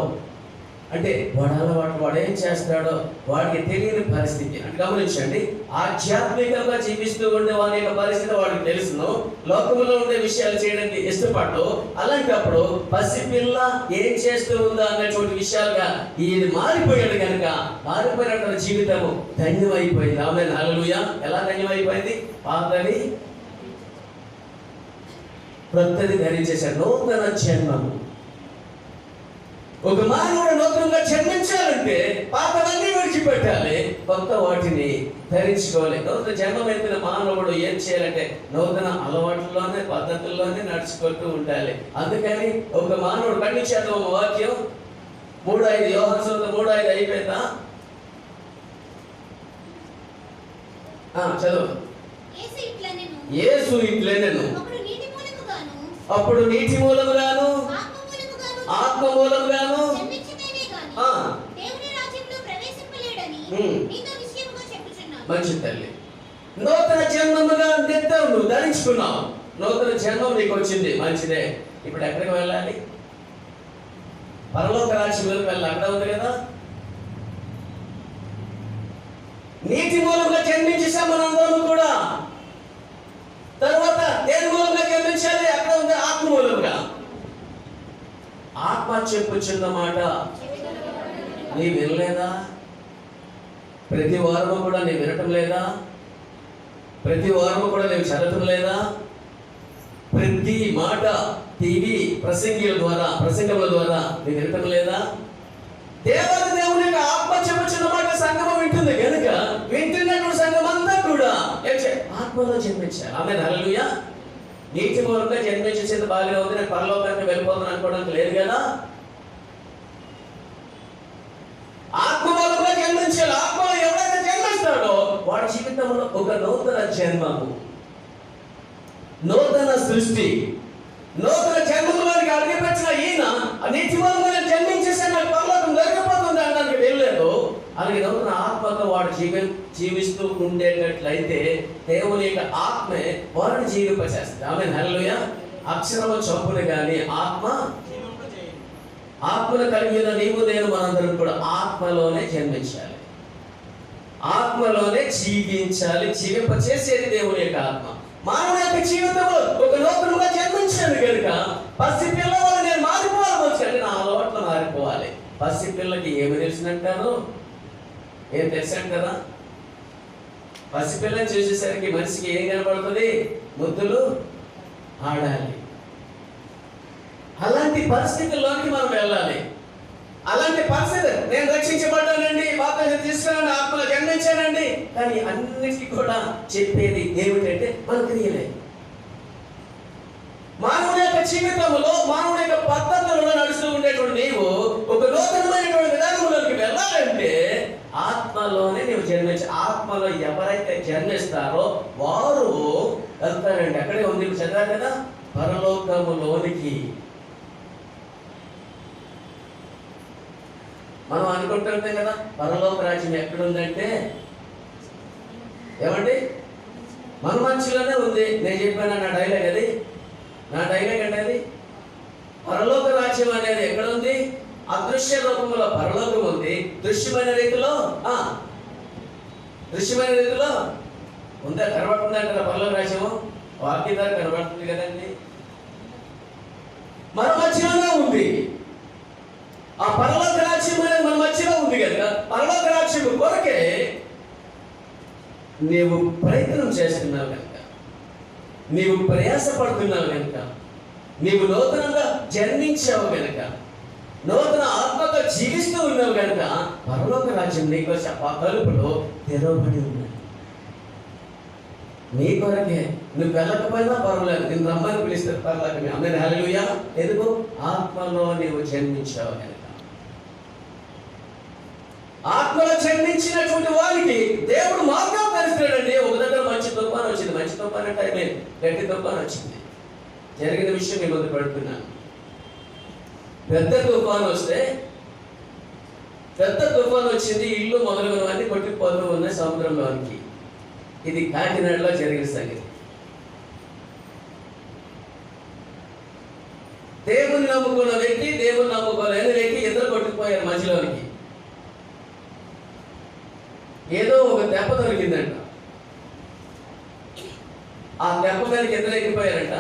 అంటే వాడు ఏం చేస్తాడో వాడికి తెలియని పరిస్థితి. అంటే గమనించండి, ఆధ్యాత్మికంగా జీవిస్తూ ఉండే వాడి యొక్క పరిస్థితి వాడికి తెలుసును, లోకంలో ఉండే విషయాలు చేయడానికి ఇష్టపడు. అలాంటప్పుడు పసిపిల్ల ఏం చేస్తూ ఉందా అన్నటువంటి విషయాలుగా ఈయన మారిపోయాడు. కనుక మారిపోయినటువంటి జీవితము ధన్యమైపోయింది. ఆమేన్, హల్లెలూయా. ఎలా ధన్యమైపోయింది? పాతది క్రొత్తది ధరించేశాడు. నూతన జన్మము. ఒక మానవుడు నూతనంగా జన్మించాలంటే పాతవన్నీ విడిచిపెట్టాలి, కొత్త వాటిని ధరించుకోవాలి. నూతన జన్మమైన మానవుడు ఏం చేయాలంటే నూతన అలవాట్లలోనే, పద్ధతుల్లోనే నడుచుకుంటూ ఉండాలి. అందుకని ఒక మానవుడు ఖండించేద్దాం. ఒక వాక్యం 3:5 యోహాను సువార్త 3:5 అయిపోయిందా? చదువు. యేసు ఇట్లనెను, అప్పుడు నీటి మూలముగాను ఆత్మ మూలముగాను మంచి తల్లి, నూతన జన్మముగా నిత్యం నువ్వు ధరించుకున్నావు. నూతన జన్మం నీకు వచ్చింది, మంచిదే. ఇప్పుడు ఎక్కడికి వెళ్ళాలి? పరలోక రాజ్యంలోకి వెళ్ళాలి. అక్కడ ఉంది కదా, నీటి మూలంగా జన్మించేసాం మనందరము కూడా. తర్వాత దేని మూలంగా జన్మించాలి? అక్కడ ఉంది ఆత్మ మూలంగా. ఆత్మ చెప్పుచున్న మాట నీ వినలేదా? ప్రతి వారము కూడా నీ వినటం లేదా? ప్రతి వారము కూడా నేను చదవటం లేదా? ప్రతి మాట టీవీ ప్రసంగముల ద్వారా నీకు వినటం లేదా? దేవుని యొక్క ఆత్మ చెప్పుచున్న మాట సంగమం వింటుంది కనుక వింటున్నటువంటి సంఘం అంతా కూడా ఆత్మలో జన్మించాలి. ఆమేన్, హల్లెలూయా. నీటి మూలంగా జన్మించేది బాగానే ఉంది, నేను పరలోకానికి వెళ్ళిపోతాను అనుకోవడానికి లేదు కదా. ఆత్మ మూలంగా జన్మించాలి. ఆత్మలో ఎవరైతే జన్మిస్తాడో వాడి జీవితంలో ఒక నూతన జన్మము, నూతన సృష్టి, నూతన జన్మలోనికి అడిగిపెట్టిన ఈయన నీటి మూలంగా జన్మించేసి నాకు పరలోకం దొరికిపోతుంది అనడానికి వెళ్ళలేదు. అలాగే నూతన ఆత్మతో వాడు జీవిస్తూ ఉండేటట్లయితే దేవుని యొక్క ఆత్మే వారిని జీవింపచేస్తుంది. ఆమేన్, హల్లెలూయా. అక్షరము చొప్పున కానీ ఆత్మను కలిగిన నీవు నేను మనందరం కూడా ఆత్మలోనే జన్మించాలి, ఆత్మలోనే జీవించాలి. జీవింపచేసేది దేవుని యొక్క ఆత్మ. మానవ యొక్క జీవితంలో ఒక నూతనంగా జన్మించాను కనుక పసి పిల్లవాళ్ళు నేను మారిపోవాలి, నా అలవాట్లు మారిపోవాలి. పసి పిల్లకి ఏమి తెలిసినంటారు? ఏం తెలుసాను కదా. పసిపిల్లని చూసేసరికి మనిషికి ఏం కనబడుతుంది? ముద్దులు ఆడాలి. అలాంటి పరిస్థితుల్లోకి మనం వెళ్ళాలి. అలాంటి పరిస్థితి, నేను రక్షించబడ్డానండి, బాప్తిసం తీసుకున్నాను, ఆత్మలో జన్మించానండి, కానీ అన్నిటికీ కూడా చెప్పేది ఏమిటంటే మన క్రియలే. మానవుని యొక్క జీవితంలో, మానవుని యొక్క పద్ధతులలో నడుస్తూ ఉండేటువంటి నీవు ఒక నూతనమైనటువంటి విధానంలోకి వెళ్ళాలంటే ఆత్మలోనే నీవు జన్మించి, ఆత్మలో ఎవరైతే జన్మిస్తారో వారు వెళ్తారండి. అక్కడే ఉంది, చదివారు కదా, పరలోకములోనికి. మనం అనుకుంటుంటాం కదా పరలోక రాజ్యం ఎక్కడుందంటే, ఏమండి మన మనుషులోనే ఉంది. నేను చెప్పాను నా డైలాగ్, అది నా డైలాగ్ అంటే అది. పరలోక రాజ్యం అనేది ఎక్కడ ఉంది? అదృశ్య రూపంలో పరలోకం ఉంది, దృశ్యమైన రీతిలో ఉందా? కనబడుతుందంట కదా పరలోక రాజ్యము. వాక్యం ద్వారా కనబడుతుంది కదండి. మన మధ్యలోనే ఉంది ఆ పరలోక రాజ్యం అనేది, మన మధ్యలో ఉంది కనుక పరలోక రాజ్యం కొరకే నీవు ప్రయత్నం చేస్తున్నావు కనుక, నీవు ప్రయాసపడుతున్నావు కనుక, నీవు నూతనంగా జన్మించావు కనుక, నూతన ఆత్మగా జీవిస్తూ ఉన్నావు కనుక పరలోక రాజ్యం నీకోసం ఆ తలుపులో తెరవబడి ఉన్నాయి. నీ కొరకే. నువ్వు వెళ్ళకపోయినా పర్వాలేదు, నేను రమ్మని పిలిస్తే పర్లేదు. ఆమేన్, హల్లెలూయా. ఎందుకు? ఆత్మలో నీవు జన్మించావు కనుక. ఆత్మలో జన్మించినటువంటి వారికి దేవుడు మార్గం తెరుస్తాడండి. ఒక దగ్గర మంచి తుఫాను వచ్చింది. మంచి తుఫాను అంటే గట్టి తుఫాను వచ్చింది. జరిగిన విషయం మీ ముందు పెడుతున్నాను. పెద్ద తుఫాను వస్తే, పెద్ద తుఫాను వచ్చింది, ఇల్లు మొదలగునవన్నీ కొట్టిపోతూ ఉన్నాయి సముద్రంలోనికి. ఇది కాకినాడలో జరిగిన సంగతి. దేవుని నమ్ముకున్న వ్యక్తి, దేవుని నమ్ముకోలేని వ్యక్తి ఇద్దరు కొట్టుకుపోయారు మధ్యలోనికి. ఏదో ఒక దెబ్బ దొరికిందంట. ఆ దెబ్బ మీదకి ఇద్దరు ఎక్కిపోయారంట.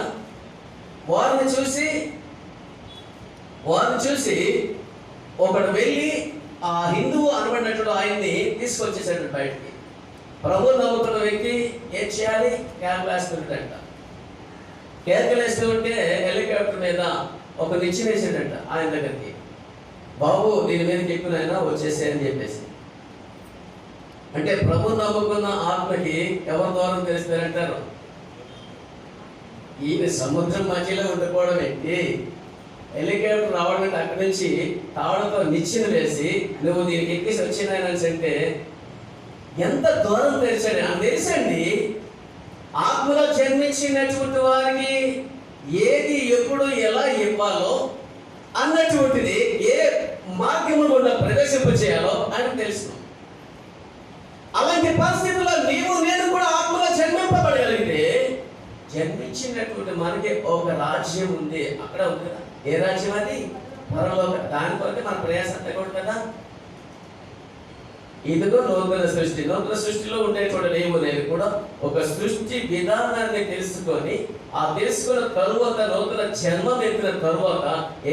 వారిని చూసి ఒకడు వెళ్ళి ఆ హిందువు అనబడినట్టు ఆయన్ని తీసుకొచ్చేసాడు బయటికి. ప్రభు నమ్ముకున్న వ్యక్తి ఏం చేయాలి? కేకలేస్తుంటంట. కేకలేస్తూ ఉంటే హెలికాప్టర్ మీద ఒక నిచ్చెన వేసాడంట ఆయన దగ్గరికి. బాబు దీని మీదకి ఎక్కునైనా వచ్చేసాయని చెప్పేసి. అంటే ప్రభు నమ్ముకున్న ఆత్మకి ఎవరి ద్వారా తెలుస్తారంటారు? ఈయన సముద్రం మధ్యలో ఉండిపోవడం వ్యక్తి హెలికాప్టర్ రావడం అంటే అక్కడి నుంచి తావడంతో నిచ్చెన వేసి నువ్వు దీనికి ఎక్కేసి వచ్చినాయని అంటే ఎంత దూరం తెలిసాడు. తెలుసండి, ఆత్మలో జన్మించినటువంటి వారికి ఏది ఎప్పుడు ఎలా ఇవ్వాలో అన్నటువంటిది, ఏ మార్గము గుండా ప్రవేశింప చేయాలో ఆయనకు తెలుసు. అలాంటి పరిస్థితుల్లో నీవు నేను కూడా ఆత్మలో జన్మింపబడగలిగితే, జన్మించినటువంటి మనకి ఒక రాజ్యం ఉంది. అక్కడ ఉంది కదా. ఏ రాజ్యం అది? పరలోక. దాని కొరకు మన ప్రయాసం అంతా కూడా కదా. ఇదిగో నూతన సృష్టి. నూతన సృష్టిలో ఉండేటువంటి నీవు నేను కూడా ఒక సృష్టి విధానాన్ని తెలుసుకొని, ఆ తెలుసుకున్న తరువాత నూతన జన్మం ఎత్తిన తరువాత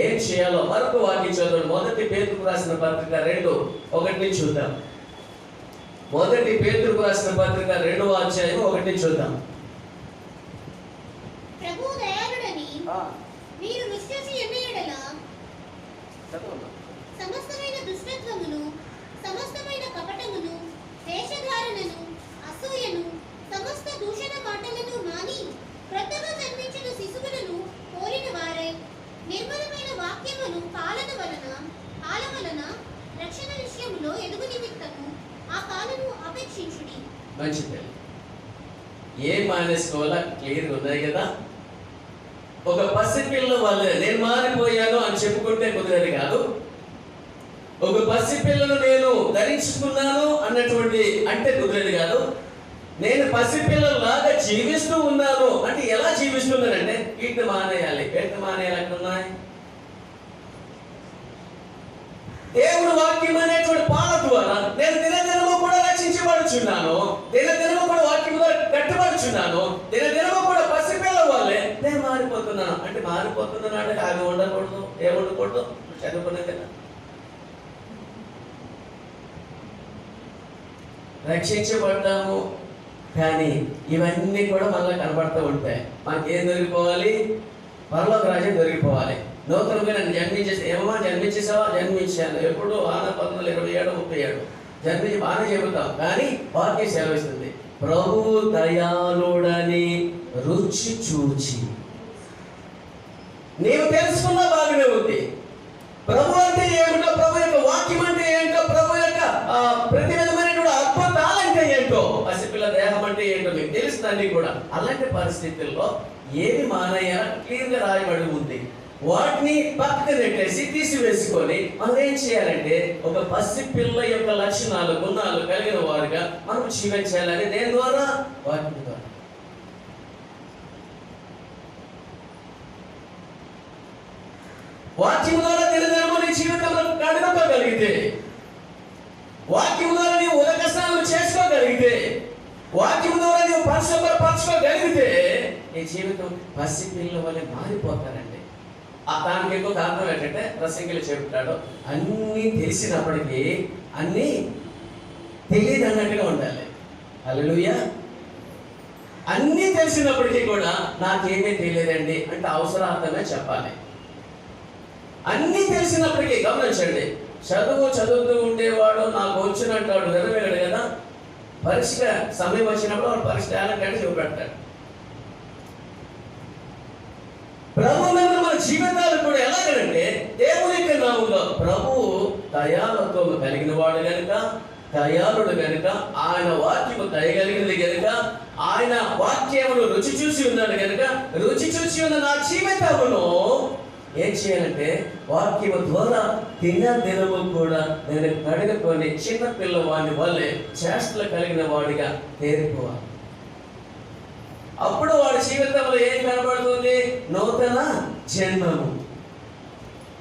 ఏం చేయాలో మరొక వాక్యం చదవండి. 1 పేతురుకు రాసిన పత్రిక 2:1 చూద్దాం. 1 పేతురుకు రాసిన పత్రిక 2వ అధ్యాయం 1 చూద్దాం. ప్రభువు దయాళుడని మీరు విశ్వసి ఎన్నయెడల సమస్తమైన దుష్టత్వమును, సమస్తమైన కపటమును, వేషధారణను, అసూయను, సమస్త దూషణ మాటలను మాని క్రొత్తగా జన్మించిన శిశువులను పోలిన వారై నిర్మలమైన వాక్యమును పాలన వలన రక్షణ విషయంలో ఎదుగు నిమిత్తము ఆ పాలను అపేక్షించుడి. మంచిది. ఏం మానేసుకోవాలా క్లియర్గా ఉన్నాయి కదా. ఒక పసిపిల్ల వాళ్ళే నేను మారిపోయాను అని చెప్పుకుంటే కుదిరేది కాదు. ఒక పసిపిల్లను నేను ధరించుకున్నాను అన్నటువంటి అంటే కుదిరేది కాదు. నేను పసిపిల్లలాగా జీవిస్తూ ఉన్నాను అంటే ఎలా జీవిస్తున్నానంటే వీటిని మానేయాలి. వీటిని మానేయాలి అంటున్నాయి. దేవుడు వాక్యం అనేటువంటి పాల ద్వారా నేను దినదినము కూడా రక్షించబడుచున్నాను. దినదినము కూడా వాక్యం ద్వారా కట్టబడుచున్నాను. దినదినము కూడా పసిపిల్ల వాళ్ళే నేను మారిపోతున్నాను అంటే మారిపోతున్నాను అంటే అవి ఉండకూడదు. ఏముండకూడదు? చదువుకున్నాం కదా. రక్షించబడ్డాము కానీ ఇవన్నీ కూడా మళ్ళీ కనబడుతూ ఉంటాయి. మనకేం దొరికిపోవాలి? పరలోక రాజ్యం దొరికిపోవాలి. నూతనంగా నన్ను జన్మించేసి ఏమమ్మా జన్మించేసావా? జన్మించాను. ఎప్పుడు 1927-37 జన్మించి బాగానే చెబుతాం. కానీ వాక్యం సెలవిస్తుంది, ప్రభువు దయాళుడని రుచి చూచి. నీవు తెలుసుకున్నా బాగానే ఉంది. ప్రభు అంటే ఏమిటో, ప్రభు యొక్క వాక్యం అంటే ఏంటో, ప్రభు యొక్క ప్రతి విధమైనటువంటి అద్భుతాలంటే ఏంటో, పసిపిల్ల దేహం అంటే ఏంటో మీకు తెలుస్తుంది కూడా. అలాంటి పరిస్థితుల్లో ఏమి మానయ్యారా క్లియర్గా రాయబడి ఉంది. వాటిని పక్కన పెట్టేసి తీసివేసుకొని మనం ఏం చేయాలంటే ఒక పసిపిల్ల యొక్క లక్షణాలు, గుణాలు కలిగిన వారుగా మనం జీవించాలని దేని ద్వారా? వాక్యం ద్వారా. వాక్యం ద్వారా దినదినము నీ జీవితంలో కడుగొట్టగలిగితే, వాక్యం ద్వారా నీవు ఉదక స్నానం చేసుకోగలిగితే, వాక్యం ద్వారా నీవు పరిశుభ్రపరచుకోగలిగితే నీ జీవితం పసిపిల్ల వల్లే మారిపోతారండి. దానికి ఎక్కువ కారణం ఏంటంటే ప్రసంగిలు చెబుతాడు, అన్నీ తెలిసినప్పటికీ అన్నీ తెలియదు అన్నట్టుగా ఉండాలి. హల్లెలూయా. అన్నీ తెలిసినప్పటికీ కూడా నాకేమీ తెలియదండి అంటే అవసరార్థమే చెప్పాలి. అన్నీ తెలిసినప్పటికీ గమనించండి, చదువుతూ ఉండేవాడు నాకు వచ్చినట్టాడు నెరవేరాడు కదా. పరీక్ష సమయం వచ్చినప్పుడు వాడు పరీక్ష అంటే చూపెడతాడు. ప్రభు మన జీవితాలు కూడా ఎలాగంటే దేవుని యొక్క నామములో ప్రభువు దయాళత్వము కలిగిన వాడు కనుక, దయాళుడు కనుక, ఆయన వాక్యము దయగలిగినది కనుక, ఆయన వాక్యమును రుచి చూసి ఉన్నాడు కనుక, రుచి చూసి ఉన్న నా జీవితమును ఏం చేయాలంటే వాక్యము ద్వారా దినము కూడా నేను కడుగుకొని చిన్న పిల్లవాడిని వల్లే చేష్టలు కలిగిన వాడిగా తేరిపోవాలి. అప్పుడు వాడి జీవితంలో ఏం కనబడుతుంది? నూతన జన్మము.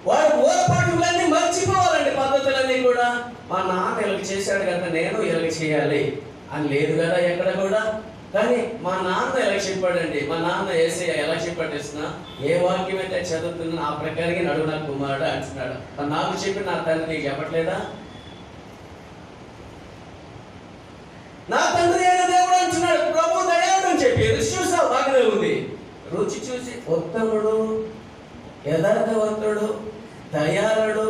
వాడు ఊరపాటులన్నీ మర్చిపోవాలండి. పద్ధతులన్నీ కూడా మా నాన్న ఇలాగ చేశాడు కనుక నేను ఇలాగ చేయాలి అని లేదు కదా ఎక్కడ కూడా. కానీ మా నాన్న ఎలా చెప్పాడండి, మా నాన్న యేసయ్య ఎలా చెప్పాడు తెలిసిన, ఏ వాక్యం అయితే చదువుతున్నా ఆ ప్రకారంగా నడువు నా కుమారుడు అంటున్నాడు. నాకు చెప్పి నా తండ్రి నీకు చెప్పట్లేదా? నా తండ్రి అయిన దేవుడు అంటున్నాడు, ప్రభు దయాళుడు అని చెప్పి రుచి చూసా బాగానే ఉంది. రుచి చూసి ఉత్తముడు, యథార్థవంతుడు, దయాళుడు,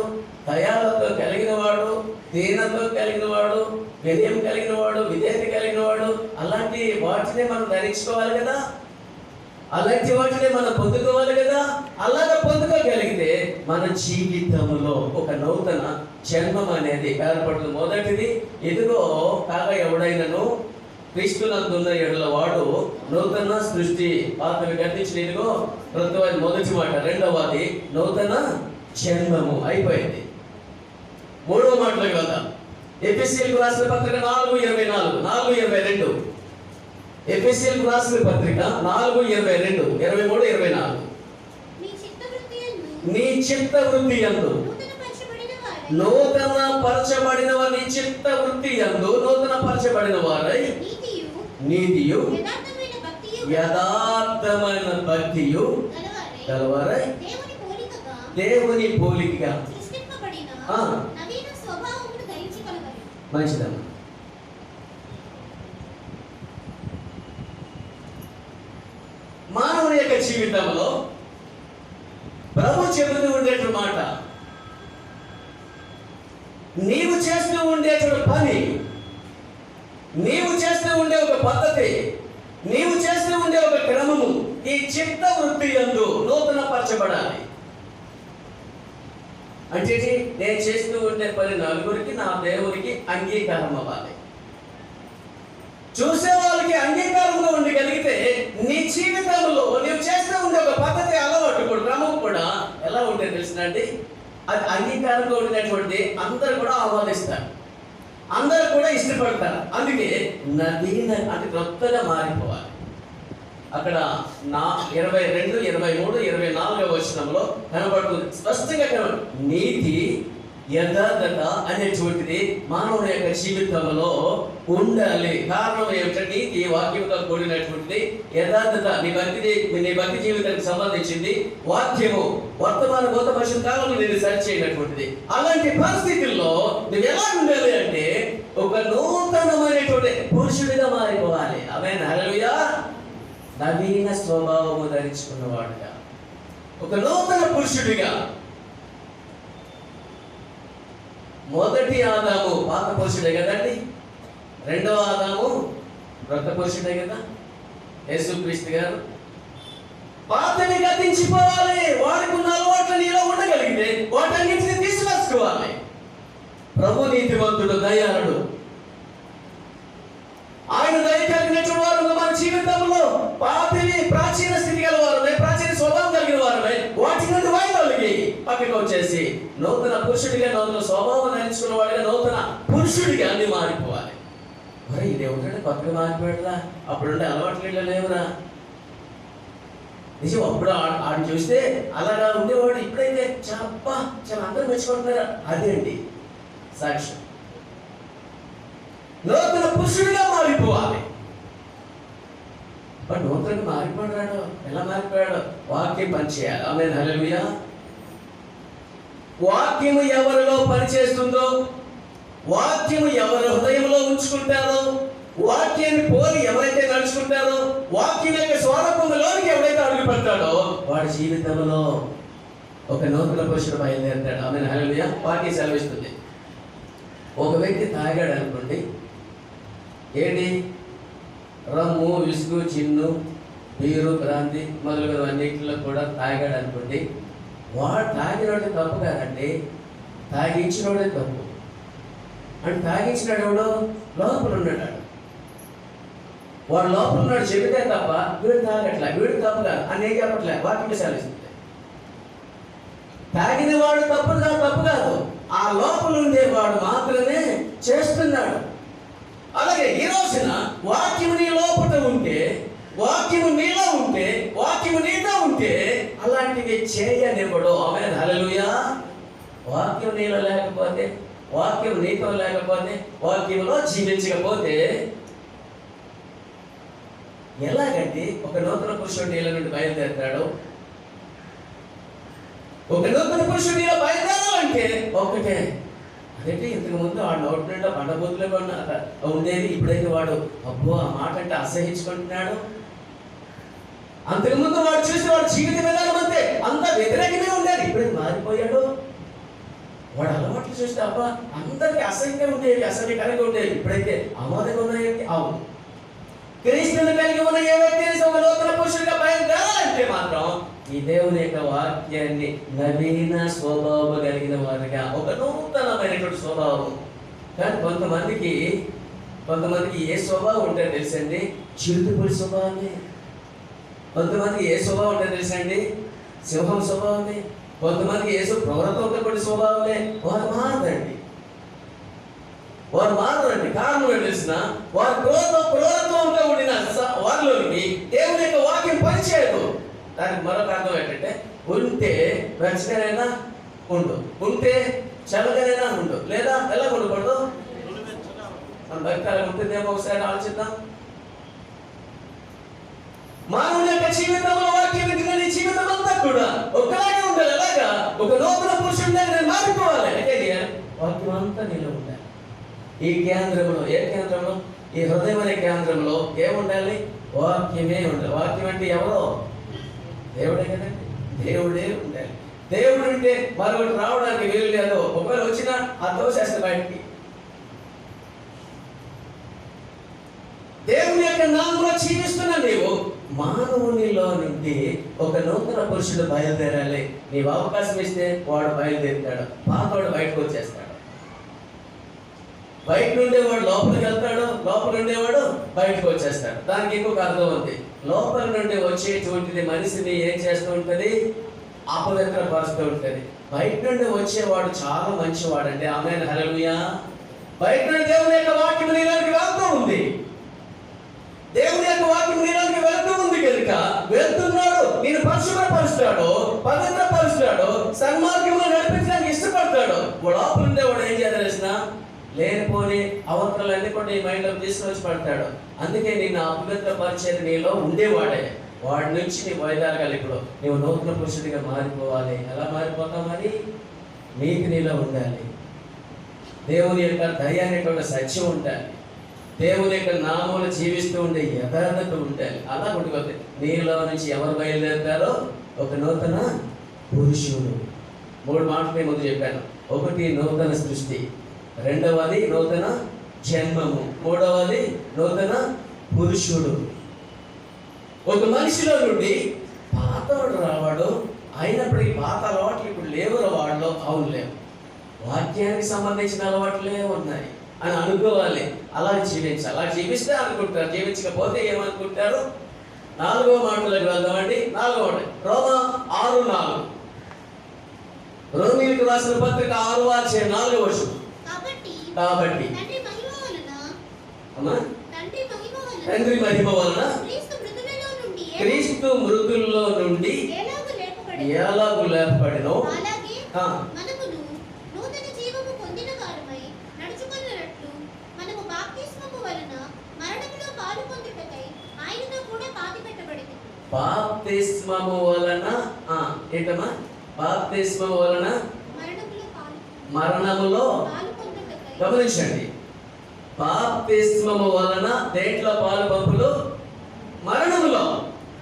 దయాలతో కలిగిన వాడు, దీనతో కలిగిన వాడు, వినయం కలిగిన వాడు, విధేయత కలిగిన వాడు, అలాంటి వాటినే మనం ధరించుకోవాలి కదా. అలాంటి వాటినే మనం పొందుకోవాలి కదా. అలాగే పొందుకోగలిగితే మన జీవితంలో ఒక నూతన జన్మం అనేది ఏర్పడుతుంది. మొదటిది ఇదిగో కాగా ఎవడైనను క్రీస్తునందున్న ఎడల వాడు నూతన సృష్టి, పాతవి గతించిన ఇదిగో క్రొత్తది మొదటి మాట. రెండవది నూతన జన్మము అయిపోయింది. మూడవ మాటలకు వెళ్దాం. ఎఫెసీయులకు రాసిన పత్రిక 4:24 ఎఫెసీయులకు రాసిన పత్రిక 4:22, 23, 24. నీ చిత్త వృత్తి యందు నూతన పరచబడిన వారి చిత్త వృత్తి యందు నూతన పరచబడిన వారై నీతియు యథార్థమైన భక్తియు గలవారై దేవుని పోలికగా మంచిదమ్మా. మానవుని యొక్క జీవితంలో ప్రభు చెబుతూ ఉండేటువంటి మాట, నీవు చేస్తూ ఉండేటువంటి పని, నీవు చేస్తూ ఉండే ఒక పద్ధతి, నీవు చేస్తూ ఉండే ఒక క్రమము ఈ చిత్త వృత్తి యందు నూతన పరచబడాలి. అంటే నేను చేస్తూ ఉండే పని నలుగురికి, నా దేవునికి అంగీకారం అవ్వాలి. చూసే వాళ్ళకి అంగీకారంగా ఉండగలిగితే నీ జీవితంలో నీవు చేస్తూ ఉండే ఒక పద్ధతి, అలవాటు కూడా, క్రమం కూడా ఎలా ఉంటుంది తెలిసినండి, అది అంగీకారంగా ఉండినటువంటి అందరూ కూడా ఆహ్వానిస్తారు, అందరూ కూడా ఇష్టపడతారు. అందుకే నవీన అంటే కొత్తగా మారిపోవాలి. అక్కడ 22, 23, 24 వచనంలో కనబడుతుంది, స్పష్టంగా కనబడుతుంది. నీతి యథార్థత అనేటువంటిది మానవుని యొక్క జీవితంలో ఉండాలి. కారణం ఏమిటంటే నీతి వాక్యంతో కూడినటువంటిది, యథార్థత నీ భక్తి జీవితానికి సంబంధించింది. వాక్యము వర్తమాన భూత భవిష్యత్ కాలంలో నేను సరి చేయనటువంటిది. అలాంటి పరిస్థితుల్లో నువ్వు ఎలా ఉండాలి అంటే ఒక నూతనమైనటువంటి పురుషుడిగా మారిపోవాలి. ఆమేన్, హల్లెలూయా. నవీన స్వభావము ధరించుకున్నవాడుగా, ఒక నూతన పురుషుడిగా. మొదటి ఆదాము పాత పురుషుడే కదండి, రెండవ ఆదాము కొత్త పురుషుడే కదా, యేసుక్రీస్తు గారు. పాతని గతించిపోవాలి, వాడికి ఉన్న అలవాట్లు నీలో ఉండగలిగితే వాటన్నిటిని తీసుకొచ్చుకోవాలి. ప్రభు నీతివంతుడు, దయాళుడు, ఆయన దయ కలిగినటువంటి వారు మన జీవితంలో పాతిని ప్రాచీన స్థితి గల వారమే, ప్రాచీన స్వభావం కలిగిన వారమే, వాటి నుండి వైదొలిగి పక్కకు వచ్చేసి నూతన పురుషుడిగా, నూతన స్వభావం నేర్చుకున్న వాడిగా, నూతన పురుషుడిగా అన్ని మారిపోవాలి. మరి ఇది ఏమిటంటే కొత్తగా మారిపోయాడురా, అప్పుడుండే అలవాట్లు ఇళ్ళ లేవురా. నిజం, అప్పుడు ఆడు చూస్తే అలాగా ఉండేవాడు, ఇప్పుడైతే చాలా అందరూ మెచ్చుకుంటున్నారా. అదే అండి సాక్ష్యం. నూతన పురుషుడిగా మారిపోవాలి. బట్ నూతనంగా మారిపోయాడు. ఎలా మారిపోయాడు? వాక్యం పనిచేయాలి. ఆమేన్, హల్లెలూయా. వాక్యము ఎవరిలో పనిచేస్తుందో, వాక్యము ఎవరి హృదయంలో ఉంచుకుంటారో, వాక్యాన్ని పోలి ఎవరైతే నడుచుకుంటారో, వాక్యం యొక్క స్వరూపంలోనికి ఎవరైతే అడుగు పెడతాడో వాడి జీవితంలో ఒక నూతన పురుషుడు బయలుదేరుతాడు. ఆమేన్, హల్లెలూయా. వాక్యం సెలవిస్తుంది. ఒక వ్యక్తి తాగాడు అనుకోండి, ఏంటి రమ్ము, విసుగు, చిన్ను, బీరు, బ్రాంతి మొదలుగునవన్నిటిలో కూడా తాగాడు అనుకోండి, వాడు తాగినోడే తప్పు కాదండి, తాగించినోడే తప్పు. అంటే తాగించినాడు ఎవడో లోపల ఉన్నాడు, వాడు లోపల ఉన్నాడు చెబితే తప్ప వీడు తాగట్లే, వీడు తప్పు కాదు అని ఏం చెప్పట్లే, వాక్యం సెలవిస్తుంది. తాగిన వాడు తప్పు కాదు, ఆ లోపల ఉండేవాడు మాత్రమే చేస్తున్నాడు. అలాగే ఈ రోజున వాక్యము నీ లోపల ఉంటే, వాక్యము నీలో ఉంటే, వాక్యము నీతో ఉంటే అలాంటివి చేయనివ్వడు. ఆమేన్, హల్లెలూయా. వాక్యం నీలో లేకపోతే, వాక్యం నీతో లేకపోతే, వాక్యంలో జీవించకపోతే ఎలాగంటే ఒక నూతన పురుషుడు నీళ్ళ నుండి బయలుదేరుతాడు. ఒక నూతన పురుషుడు నీలో బయలుదేరాలంటే ఒకటే, అదేంటి ఇంతకు ముందు ఆ నోటి నిండా బండబూతులే ఉండేది, ఇప్పుడైతే వాడు అబ్బో ఆ మాట అంటే అసహించుకుంటున్నాడు. అంతకుముందు వాడు చూసి వాడు జీవిత విధానం అంతే అంత వ్యతిరేకమే ఉండేది, ఇప్పుడైతే మారిపోయాడు. వాడు అలవాట్లు చూస్తే అబ్బా అందరికీ అసహ్యంగా ఉండేవి, అసహ్యకరంగా ఉండేవి, ఇప్పుడైతే ఆమోదంగా ఉన్నాయంటే అవును. క్రీస్తుని కలిగి ఉన్న ఏ వ్యక్తి ఒక నూతన పురుషుడిగా బయలుదేరాలంటే మాత్రం ఈ దేవుని యొక్క వాక్యాన్ని నవీన స్వభావం కలిగిన వారిగా, ఒక నూతనమైనటువంటి స్వభావం. కానీ కొంతమందికి ఏ స్వభావం ఉంటే తెలుసండి, చిరుతుపుడి స్వభావమే. కొంతమందికి ఏ స్వభావం ఉంటే తెలుసండి, సింహం స్వభావమే. కొంతమందికి ఏ క్రూరత్వంతో కూడిన స్వభావమే. వారు మారదండి. కారణం ఏంటి తెలిసిన, వారు క్రూరత్వంతో కూడిన వారిలోనికి దేవుని యొక్క వాక్యం పనిచేయదు. దానికి మరొక అర్థం ఏంటంటే, ఉంటే రక్షణైనా ఉండు, ఉంటే చల్లగానైనా ఉండు, లేదా ఎలా ఉండకూడదు, మన భక్తాలు ఉంటుందేమో ఒకసారి ఆలోచిద్దాం. మానవుని యొక్క జీవితంలో వాక్యం వింటున్న నీ జీవితం అంతా కూడా ఒకలాగే ఉండాలి. అలాగా ఒక నూతన పురుషుడిగా నేను మారిపోవాలి. అయితే వాక్యం అంతా నీలో ఉండాలి. ఈ కేంద్రంలో, ఏ కేంద్రంలో, ఈ హృదయం అనే కేంద్రంలో ఏముండాలి? వాక్యమే ఉండాలి. వాక్యం అంటే ఎవరో? దేవుడే కదండి. దేవుడే ఉండాలి. దేవుడు ఉంటే మరొకటి రావడానికి వీలు లేదు. ఒకవేళ వచ్చినా ఆ దోషేస్తే బయటికి. దేవుని యొక్క నామంలో జీవిస్తున్నా నీవు మానవునిలో నుండి ఒక నూతన పురుషుడు బయలుదేరాలి. నీవు అవకాశం ఇస్తే వాడు బయలుదేరుతాడు, పాతవాడు బయటకు వచ్చేస్తాడు. బయట నుండేవాడు లోపలికి వెళ్తాడు, లోపల ఉండేవాడు బయటకు వచ్చేస్తాడు. దానికి ఇంకొక అర్థం ఉంది. లోపల నుండి వచ్చేటువంటిది మనిషిని ఏం చేస్తూ ఉంటుంది? అపవిత్రపరుస్తూ ఉంటుంది. బయట నుండి వచ్చేవాడు చాలా మంచివాడండి. ఆమేన్, హల్లెలూయా. బయట నుండి దేవుని యొక్క వాక్యం నీలోకి వెళ్తూ ఉంది. దేవుని యొక్క వాక్యం నీలోకి వెళ్తూ ఉంది కనుక వెళ్తున్నాడు, నేను పరిశుభ్రపరుస్తాడు, పవిత్రపరుస్తాడు, సన్మార్గంలో నడిపించడానికి ఇష్టపడతాడు. వాడు లోపల ఉండేవాడు ఏం చేయాలి తెలిసిన? లేనిపోని అవతలన్నీ కూడా నీ మైండ్లో తీసుకొచ్చి పడతాడు. అందుకే నేను అపవిత్రపరిచేది నీలో ఉండేవాడే. వాడి నుంచి నీ బయలుదేరగాలి. ఇప్పుడు నీవు నూతన పురుషుడిగా మారిపోవాలి. ఎలా మారిపోతావు? మరి నీకు నీలో ఉండాలి. దేవుని యొక్క దయ అనేటువంటి సత్యం ఉండాలి. దేవుని యొక్క నామములు జీవిస్తూ ఉండే యథార్థత ఉండాలి. అలా ఉండిపోతే నీలో నుంచి ఎవరు బయలుదేరుతారో ఒక నూతన పురుషుడు. 3 మాటలు ముందు చెప్పాను. ఒకటి నూతన సృష్టి, రెండవది నూతన జన్మము, మూడవది నూతన పురుషుడు. ఒక మనిషిలో నుండి పాతవాడు రావాడు. అయినప్పటికీ పాత అలవాట్లు ఇప్పుడు లేవు వాడిలో. అవును, లేవు. వాక్యానికి సంబంధించిన అలవాట్లే ఉన్నాయి అని అనుకోవాలి. అలా జీవించాలి. అలా జీవిస్తే అనుకుంటారు. జీవించకపోతే ఏమనుకుంటారు? 4వ మాటలకు వెళ్దామండి. 4వ మాట రోమా 6:4. రోమీయులకు రాసిన పత్రిక 6:4. కాబట్టి తండ్రి మహిమ వలన క్రీస్తు మృతుల్లో నుండి ఎలాగూ లేపబడెనో బాప్తిస్మము వలన ఏంటమ్మా? బాప్తిస్మము వలన మరణములో, గమనించండి, బాప్తిస్మము వలన దేంట్లో పాలు పంపులు? మరణములో.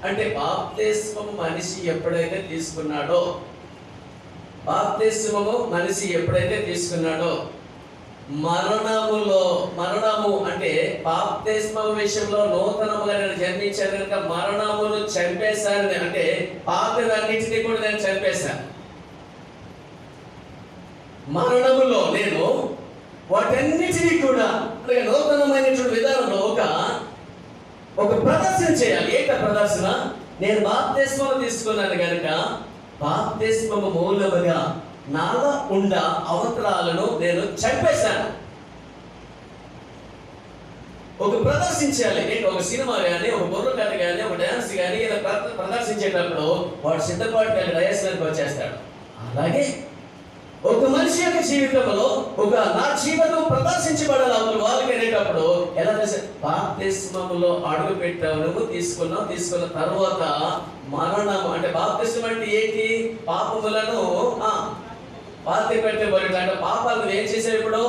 అంటే బాప్తిస్మము మనిషి ఎప్పుడైతే తీసుకున్నాడో, బాప్తిస్మము మనిషి ఎప్పుడైతే తీసుకున్నాడో మరణములో, మరణము అంటే బాప్తిస్మము విషయంలో నూతనముగా నేను జన్మించాను కనుక మరణమును చంపేశాను. అంటే పాతదన్నింటినీ కూడా నేను చంపేశాను. మరణములో నేను వాటన్నిటినీ కూడా నూతనమైనటువంటి విధానంలో ఒక ప్రదర్శన చేయాలి. ఏంట ప్రదర్శన? నేను బాప్తిస్మము తీసుకున్నాను కనుక బాప్తిస్మము మూలముగా నాలో ఉండ అవతరాలను నేను చంపేశాను. ఒక ప్రదర్శించాలి. ఏంటి? ఒక సినిమా కానీ, ఒక బుర్ర కథ కానీ, ఒక డ్యాన్స్ కానీ ఏదో ప్రదర్శించేటప్పుడు వాడు సిద్ధపాటు కలిగి డయాస్లోకి వచ్చేస్తాడు. అలాగే ఒక మనిషి యొక్క జీవితంలో నా జీవితం ప్రదర్శించబడాలి అవతల వాళ్ళకి అనేటప్పుడు ఎలా చేశారు? బాప్తిస్మములో అడుగు పెట్టావు, నువ్వు తీసుకున్న తర్వాత మరణము. అంటే బాప్తిస్మం అంటే ఏంటి? పాపములను పాతి పెట్టబడి, అంటే పాపాలను ఏం చేసావు? ఇప్పుడు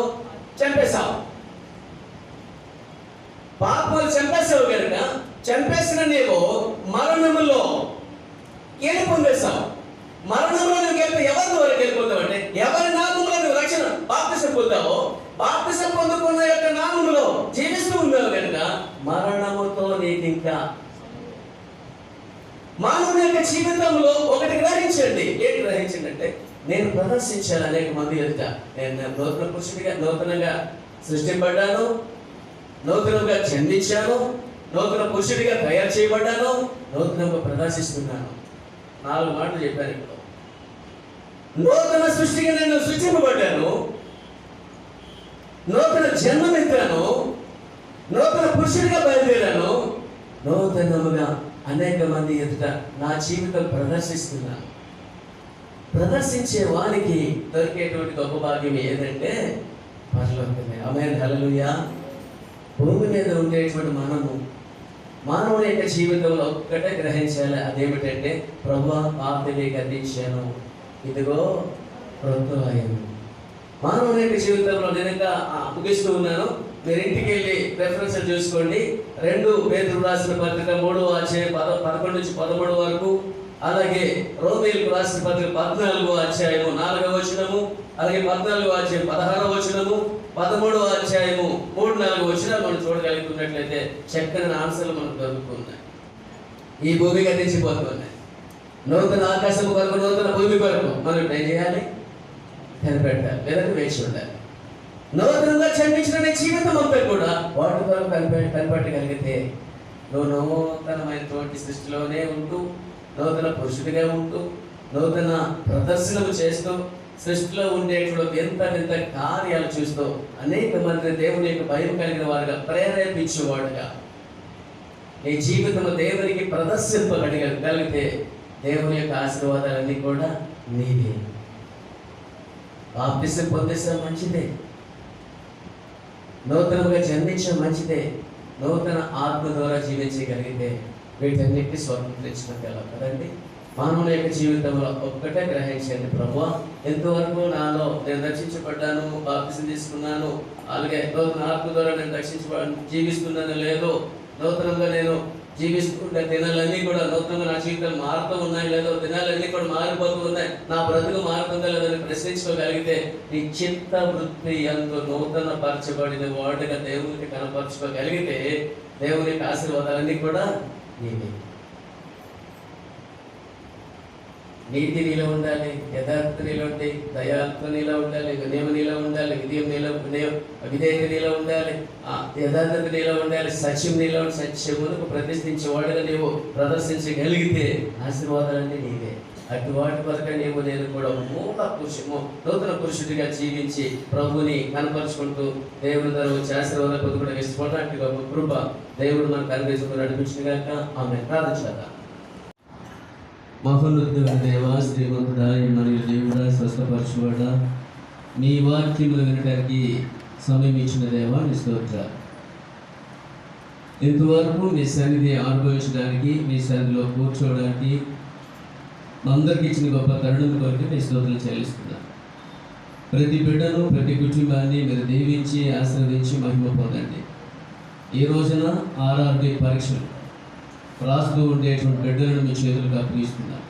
చంపేశావు. పాపాలు చంపేసావు కనుక చంపేసిన నీవు మరణములో ఏమి పొందేశావు? మరణంలో నువ్వు గెలిపి ఎవరి వరకు వెళ్ళిపోతావు? అంటే ఎవరి నామములో నువ్వు రక్షణ బాప్తిసం పొందావో, బాప్తిసం పొందుకున్న యొక్క నామములో జీవిస్తూ ఉన్నావు కనుక మరణముతో నీకు ఇంకా. మానవుని యొక్క జీవితంలో ఒకటి గ్రహించండి. ఏంటి గ్రహించండి అంటే నేను ప్రదర్శించాను అనేక మంది ఎదుట. నేను నూతన పురుషుడిగా నూతనంగా సృష్టింపడ్డాను, నూతనంగా జన్మించాను, నూతన పురుషుడిగా తయారు చేయబడ్డాను, నూతనంగా ప్రదర్శిస్తున్నాను. 4 మాటలు చెప్పాను. ఇప్పుడు నూతన సృష్టిగా నేను సృష్టింపబడ్డాను, నూతన జన్మమెత్తాను, నూతన పురుషుడిగా బయలుదేరాను, నూతనముగా అనేక మంది ఎదుట నా జీవితం ప్రదర్శిస్తున్నాను. ప్రదర్శించే వారికి దొరికేటువంటి గొప్ప భాగ్యం ఏదంటే పరలోకమే. ఆమేన్, హల్లెలూయా. భూమి మీద ఉండేటువంటి మానవుని యొక్క జీవితంలో ఒక్కటే గ్రహించాలి. అదేమిటంటే ప్రభువా పాపిని గతించాను, ఇదిగో ప్రభుత్వం. మానవుని యొక్క జీవితంలో నేను ఇంకా ముగిస్తూ ఉన్నాను. మీరు ఇంటికి వెళ్ళి రెఫరెన్స్ చూసుకోండి. 2 పేతురు రాసిన పత్రిక 3వ అధ్యాయం 11 నుంచి 13 వరకు, అలాగే రోమీయులకు రాసిన పత్రిక 14వ అధ్యాయము 4వ వచనము, అలాగే 14వ అధ్యాయం 16వ వచనము, 13వ అధ్యాయము 3-4 వచనాలు మనం చూడగలుగుతున్నట్లయితే చక్కని ఆన్సర్లు మనకు దొరుకుతున్నాయి. ఈ భూమి గతించిపోతున్నాయి. నూతన ఆకాశం కొరకు, నూతన భూమి కొరకు మనం ఏం చేయాలి? కనిపెట్టాలి, లేదంటే వేచి ఉండాలి. నూతనంగా జన్మించిన నీ జీవితం అంతా కూడా వాటి కొరకు కనిపెట్టగలిగితే నువ్వు నూతనమైనటువంటి సృష్టిలోనే ఉంటూ, నూతన పురుషుడిగా ఉంటూ, నూతన ప్రదర్శనలు చేస్తూ, సృష్టిలో ఉండేటువంటి వింత వింత కార్యాలు చూస్తూ అనేక మంది దేవుని యొక్క భయం కలిగిన వారుగా ప్రేరేపించేవాడుగా నీ జీవితం దేవునికి ప్రదర్శింపగలిగితే దేవుని యొక్క ఆశీర్వాదాలన్నీ కూడా నీవే. బాప్తిసం పొందేసా మంచిదే, నూతనంగా జన్మించడం మంచిదే, నూతన ఆత్మ ద్వారా జీవించగలిగితే వీటన్నిటిని స్వతంత్రించడం కదండి. మానవుని యొక్క జీవితంలో ఒక్కటే గ్రహించండి, ప్రభువా ఎంతవరకు నాలో నేను రక్షించబడ్డాను, బాప్తిసం తీసుకున్నాను, అలాగే నూతన ఆత్మ ద్వారా నేను జీవిస్తున్నాను లేదో, నూతనంగా నేను జీవిస్తుంటే దినాలన్నీ కూడా నూతనంగా నా జీవితాలు మారుతూ ఉన్నాయి లేదో, దినాలన్నీ కూడా మారిపోతూ ఉన్నాయి, నా బ్రతుకు మారుతుందా లేదని ప్రశ్నించుకోగలిగితే నీ చిత్త వృత్తి ఎంతో నూతన పరచబడిన వాడుగా దేవునికి కనపరచుకోగలిగితే దేవునికి ఆశీర్వాదాలన్నీ కూడా నీవే. నీతి నీలో ఉండాలి, యథార్థత నీలో ఉండాలి, దయాత్మ నీలో ఉండాలి, వినయం నీలో ఉండాలి, విధేయత నీలో ఉండాలి, యథార్థత నీలో ఉండాలి, సత్యం నీలో సత్యమునకు ప్రతిష్ఠించేవాడుగా నీవు ప్రదర్శించగలిగితే ఆశీర్వాదాలన్నీ నీవే. అటు వాటి వరకు నేను కూడా నూతన పురుషుడిగా జీవించి ప్రభుని కనపరుచుకుంటూ దేవుని ద్వారా వచ్చే ఆశీర్వాదాలు పొందుకోవడం ఇష్టపడడానికి గొప్ప కృప దేవుడు మనకు అనుగ్రహించుకుని నడిపించిన గాక. ఆమె ప్రార్థించాలి. మహోన్నతుడైన దేవా, శ్రీమంతుడా, మరియు దేవుడా, స్వస్థపరచువాడా, మీ వాక్యములు వినడానికి సమయం ఇచ్చిన దేవా నీ స్తోత్రాలు. ఇంతవరకు మీ సన్నిధి అనుభవించడానికి, మీ సన్నిధిలో కూర్చోవడానికి అందరికి ఇచ్చిన గొప్ప తరుణం కొరకు మీ స్తోత్రాలు చెల్లిస్తున్నాను. ప్రతి బిడ్డను, ప్రతి కుటుంబాన్ని మీరు దీవించి ఆశీర్వదించి మహిమ పొందండి. ఈ రోజున ఆర్ఆర్బి పరీక్షలు రాస్తూ ఉండేటువంటి బిడ్డలను మీ చేతులకు అప్పగిస్తున్నారు.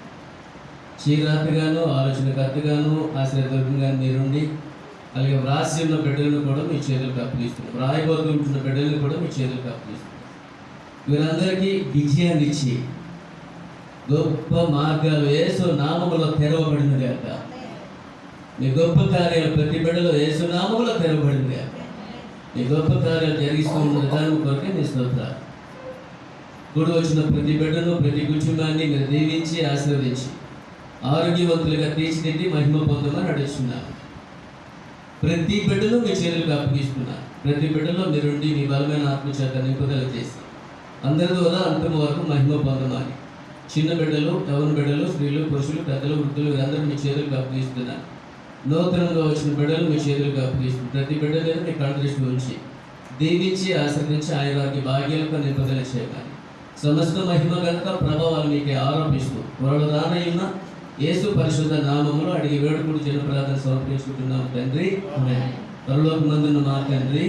చీరాతగాను, ఆలోచనకర్తగాను, ఆశ్రయదుర్గంగా మీరుండి, అలాగే వ్రాసి ఉన్న బిడ్డలను కూడా మీ చేతులకు అప్పగిస్తున్నారు. రాయబోతుంటున్న బిడ్డలను కూడా మీ చేతులకు అప్పగిస్తున్నారు. వీరందరికీ విజయాన్ని ఇచ్చి గొప్ప మార్గాలు యేసు నామములో తెరవబడిన గాక. మీ గొప్ప కార్యాలు ప్రతి బిడ్డలో యేసు నామములో తెరవబడింది గాక. మీ గొప్ప కార్యాలు జరిగిస్తూ ఉన్న విధానం కొరకే మీ స్తోత్రాలు. కూడి వచ్చిన ప్రతి బిడ్డను, ప్రతి కుటుంబాన్ని మీరు దీవించి ఆశీర్వదించి ఆరోగ్యవంతులుగా తీర్చిదిద్ది మహిమ పొందమని నడుస్తున్నారు. ప్రతి బిడ్డను మీ చేతులకు అప్పగిస్తున్నారు. ప్రతి బిడ్డలో మీరుండి మీ బలమైన ఆత్మచేత నింపుదల చేసి అందరి ద్వారా అంతిమ వరకు మహిమ పొందమని చిన్న బిడ్డలు, యవ్వన బిడ్డలు, స్త్రీలు, పురుషులు, పెద్దలు, వృద్ధులు వీరందరూ మీ చేతులకు అప్పగిస్తున్నారు. నూతనంగా వచ్చిన బిడ్డలు మీ చేతులకు అప్పగిస్తున్నారు. ప్రతి బిడ్డ మీద మీ కళ్ళదృష్టి ఉంచి దీవించి ఆశీర్వదించి ఆయురాగ్య భాగ్యాలకు నింపుదల చేయమని సమస్త మహిమ గనుక ప్రభావాలు మీకే ఆరోపిస్తూ త్వరలో రానయ్యున్న యేసు పరిశుద్ధ నామములో అడిగి వేడుకుడు జన ప్రార్థన సమర్పించుకుంటున్నాం తండ్రి. ఆమేన్. పరలోకమందున్న మా తండ్రి.